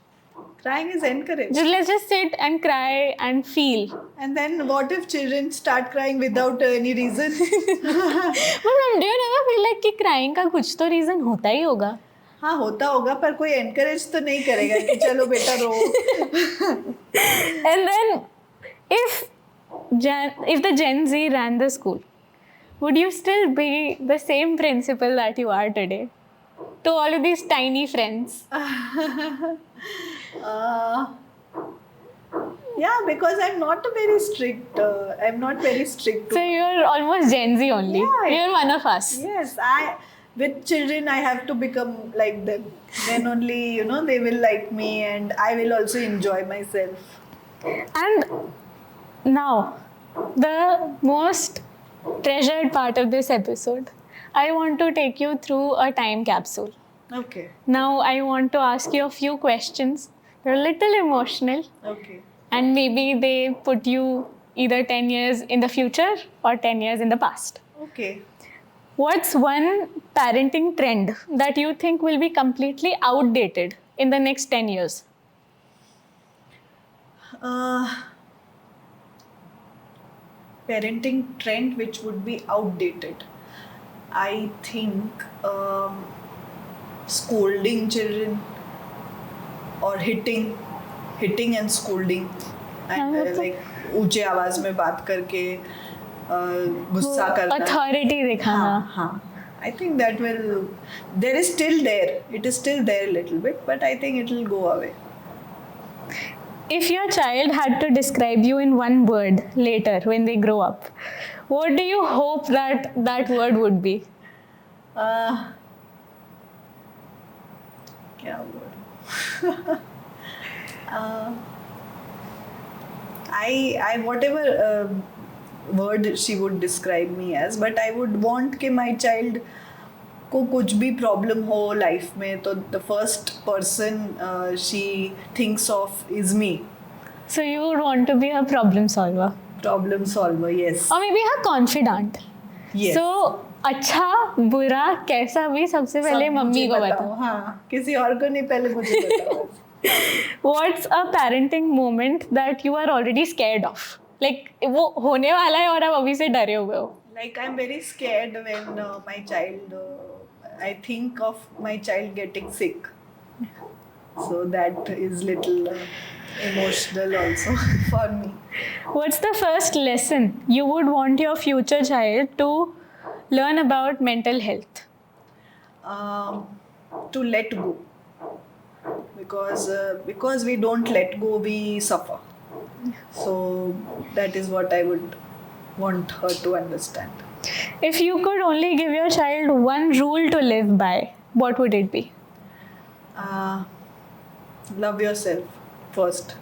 Crying is encouraged. Let's just sit and cry and feel. And then what if children start crying without any reason? But do you never feel like कि crying का कुछ तो reason होता ही होगा? हाँ होता होगा पर कोई encourage तो नहीं करेगा कि चलो बेटा रो. And then if the Gen Z ran the school, would you still be the same principal that you are today? To all of these tiny friends. Yeah, because I'm not very strict. I'm not very strict. So you're almost Gen Z only. Yeah. You're one of us. Yes, with children I have to become like them. Then only they will like me, and I will also enjoy myself. And now, the most treasured part of this episode, I want to take you through a time capsule. Okay. Now, I want to ask you a few questions. They're a little emotional, Okay. and maybe they put you either 10 years in the future or 10 years in the past. Okay. What's one parenting trend that you think will be completely outdated in the next 10 years? Parenting trend which would be outdated. I think scolding children or hitting and scolding and like ऊंचे आवाज में बात करके गुस्सा करना. Authority दिखाना. हाँ. I think that will. There is still there. It is still there a little bit, but I think it will go away. If your child had to describe you in one word later when they grow up, what do you hope that word would be? क्या word? I whatever word she would describe me as, but I would want कि my child को कुछ भी problem हो life में तो the first person she thinks of is me. So you would want to be a problem solver. Problem solver, yes. Or maybe a confidant. Yes. So अच्छा बुरा कैसा भी सबसे पहले सब मम्मी मुझे को बताओ. बताओ. हाँ, किसी और को नहीं, पहले मुझे बताओ. What's a parenting moment that you are already scared of? Like वो होने वाला है और आप अभी से डरे हुए हो. Like I'm very scared when my child, I think of my child getting sick. So that is little emotional also for me. What's the first lesson you would want your future child to learn about mental health? To let go. Because we don't let go, we suffer. So that is what I would want her to understand. If you could only give your child one rule to live by, what would it be? Love yourself first.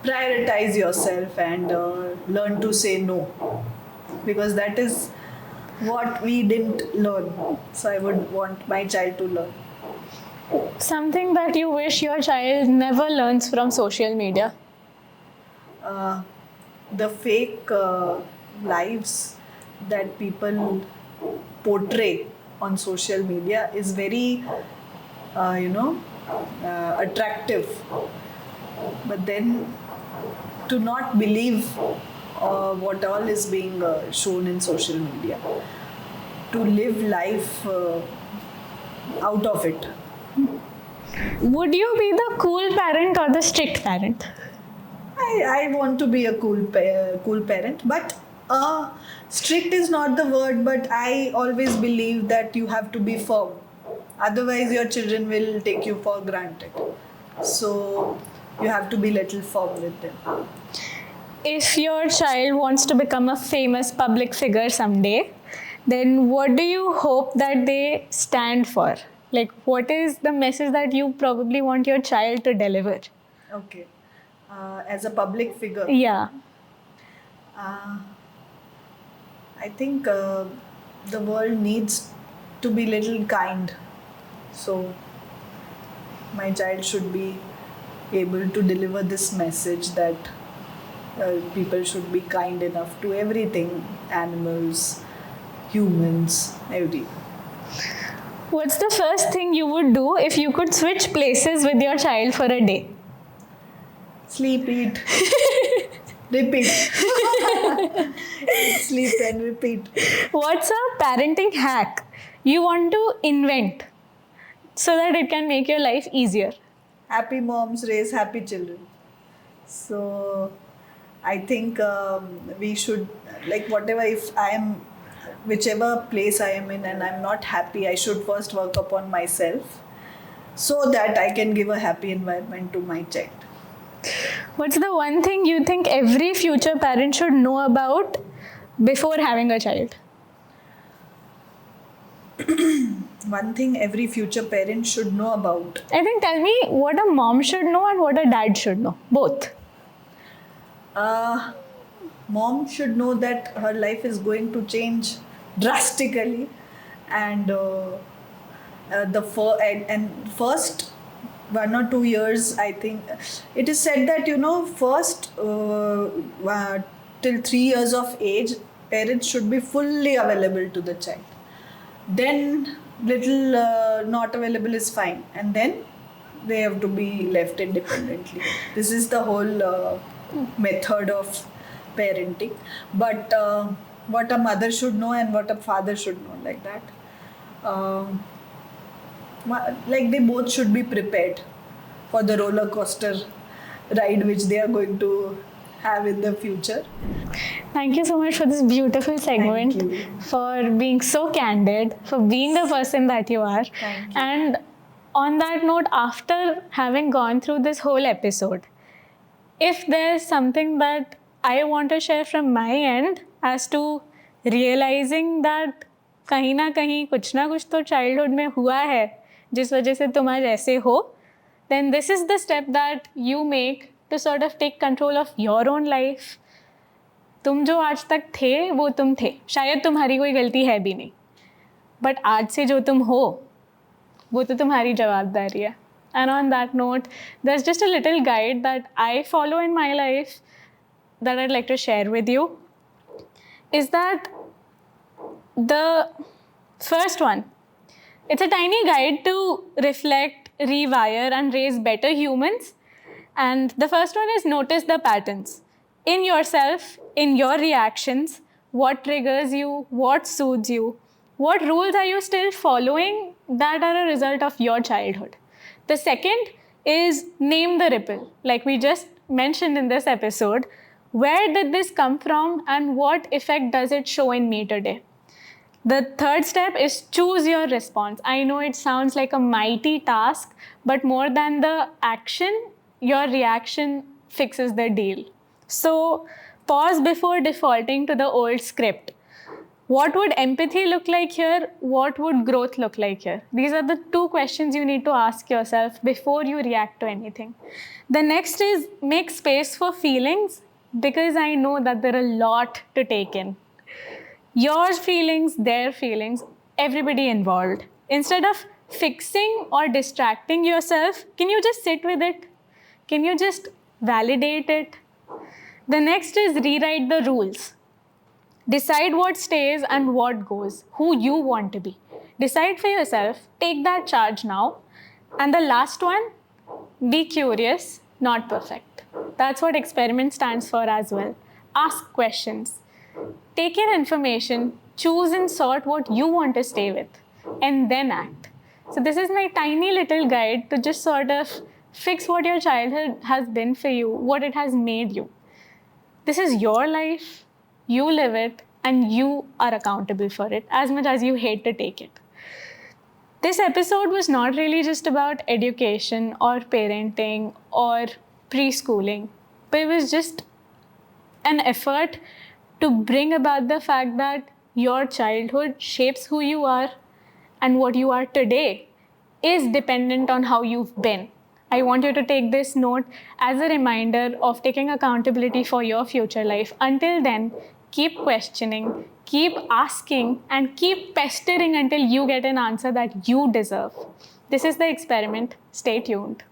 Prioritize yourself and learn to say no. Because that is what we didn't learn. So I would want my child to learn. Something that you wish your child never learns from social media. The fake lives that people portray on social media is very, attractive. But then to not believe what all is being shown in social media, to live life out of it. Would you be the cool parent or the strict parent? I want to be a cool parent, but strict is not the word, but I always believe that you have to be firm. Otherwise, your children will take you for granted. So, you have to be little firm with them. If your child wants to become a famous public figure someday, then what do you hope that they stand for? Like, what is the message that you probably want your child to deliver? Okay. As a public figure, Yeah. I think the world needs to be little kind. So, my child should be able to deliver this message that people should be kind enough to everything, animals, humans, everything. What's the first thing you would do if you could switch places with your child for a day? Sleep, eat, repeat. Sleep and repeat. What's a parenting hack you want to invent so that it can make your life easier? Happy moms raise happy children. So I think we should, like, whatever, if I am, whichever place I am in and I'm not happy, I should first work upon myself so that I can give a happy environment to my child. What's the one thing you think every future parent should know about before having a child? One thing every future parent should know about. I think tell me what a mom should know and what a dad should know. Both. Mom should know that her life is going to change drastically, and first 1 or 2 years, I think it is said that first till 3 years of age, parents should be fully available to the child. Then little not available is fine, and then they have to be left independently. This is the whole method of parenting. But what a mother should know and what a father should know, like that. Like, they both should be prepared for the roller coaster ride which they are going to have in the future. Thank you so much for this beautiful segment, Thank you. for being so candid, for being the person that you are. Thank you. And on that note, after having gone through this whole episode, if there's something that I want to share from my end as to realizing that कहीं ना कहीं कुछ ना कुछ तो childhood में हुआ है जिस वजह से तुम आज ऐसे हो, then this is the step that you make to sort of take control of your own life. तुम जो आज तक थे वो तुम थे, शायद तुम्हारी कोई गलती है भी नहीं, बट आज से जो तुम हो वो तो तुम्हारी जवाबदारी है. And on that note, there's just a little guide that I follow in my life that I'd like to share with you. Is that the first one? It's a tiny guide to reflect, rewire, and raise better humans. And the first one is notice the patterns in yourself, in your reactions, what triggers you, what soothes you, what rules are you still following that are a result of your childhood. The second is name the ripple. Like we just mentioned in this episode, where did this come from and what effect does it show in me today? The third step is choose your response. I know it sounds like a mighty task, but more than the action, your reaction fixes the deal. So pause before defaulting to the old script. What would empathy look like here? What would growth look like here? These are the two questions you need to ask yourself before you react to anything. The next is make space for feelings, because I know that there are a lot to take in. Your feelings, their feelings, everybody involved. Instead of fixing or distracting yourself, can you just sit with it? Can you just validate it? The next is rewrite the rules. Decide what stays and what goes, who you want to be. Decide for yourself, take that charge now. And the last one, be curious, not perfect. That's what experiment stands for as well. ask questions, take in information, choose and sort what you want to stay with, and then act. So, this is my tiny little guide to just sort of fix what your childhood has been for you, what it has made you. This is your life, you live it, and you are accountable for it as much as you hate to take it. This episode was not really just about education or parenting or preschooling, but it was just an effort to bring about the fact that your childhood shapes who you are, and what you are today is dependent on how you've been. I want you to take this note as a reminder of taking accountability for your future life. Until then, keep questioning, keep asking, and keep pestering until you get an answer that you deserve. This is The Experiment. Stay tuned.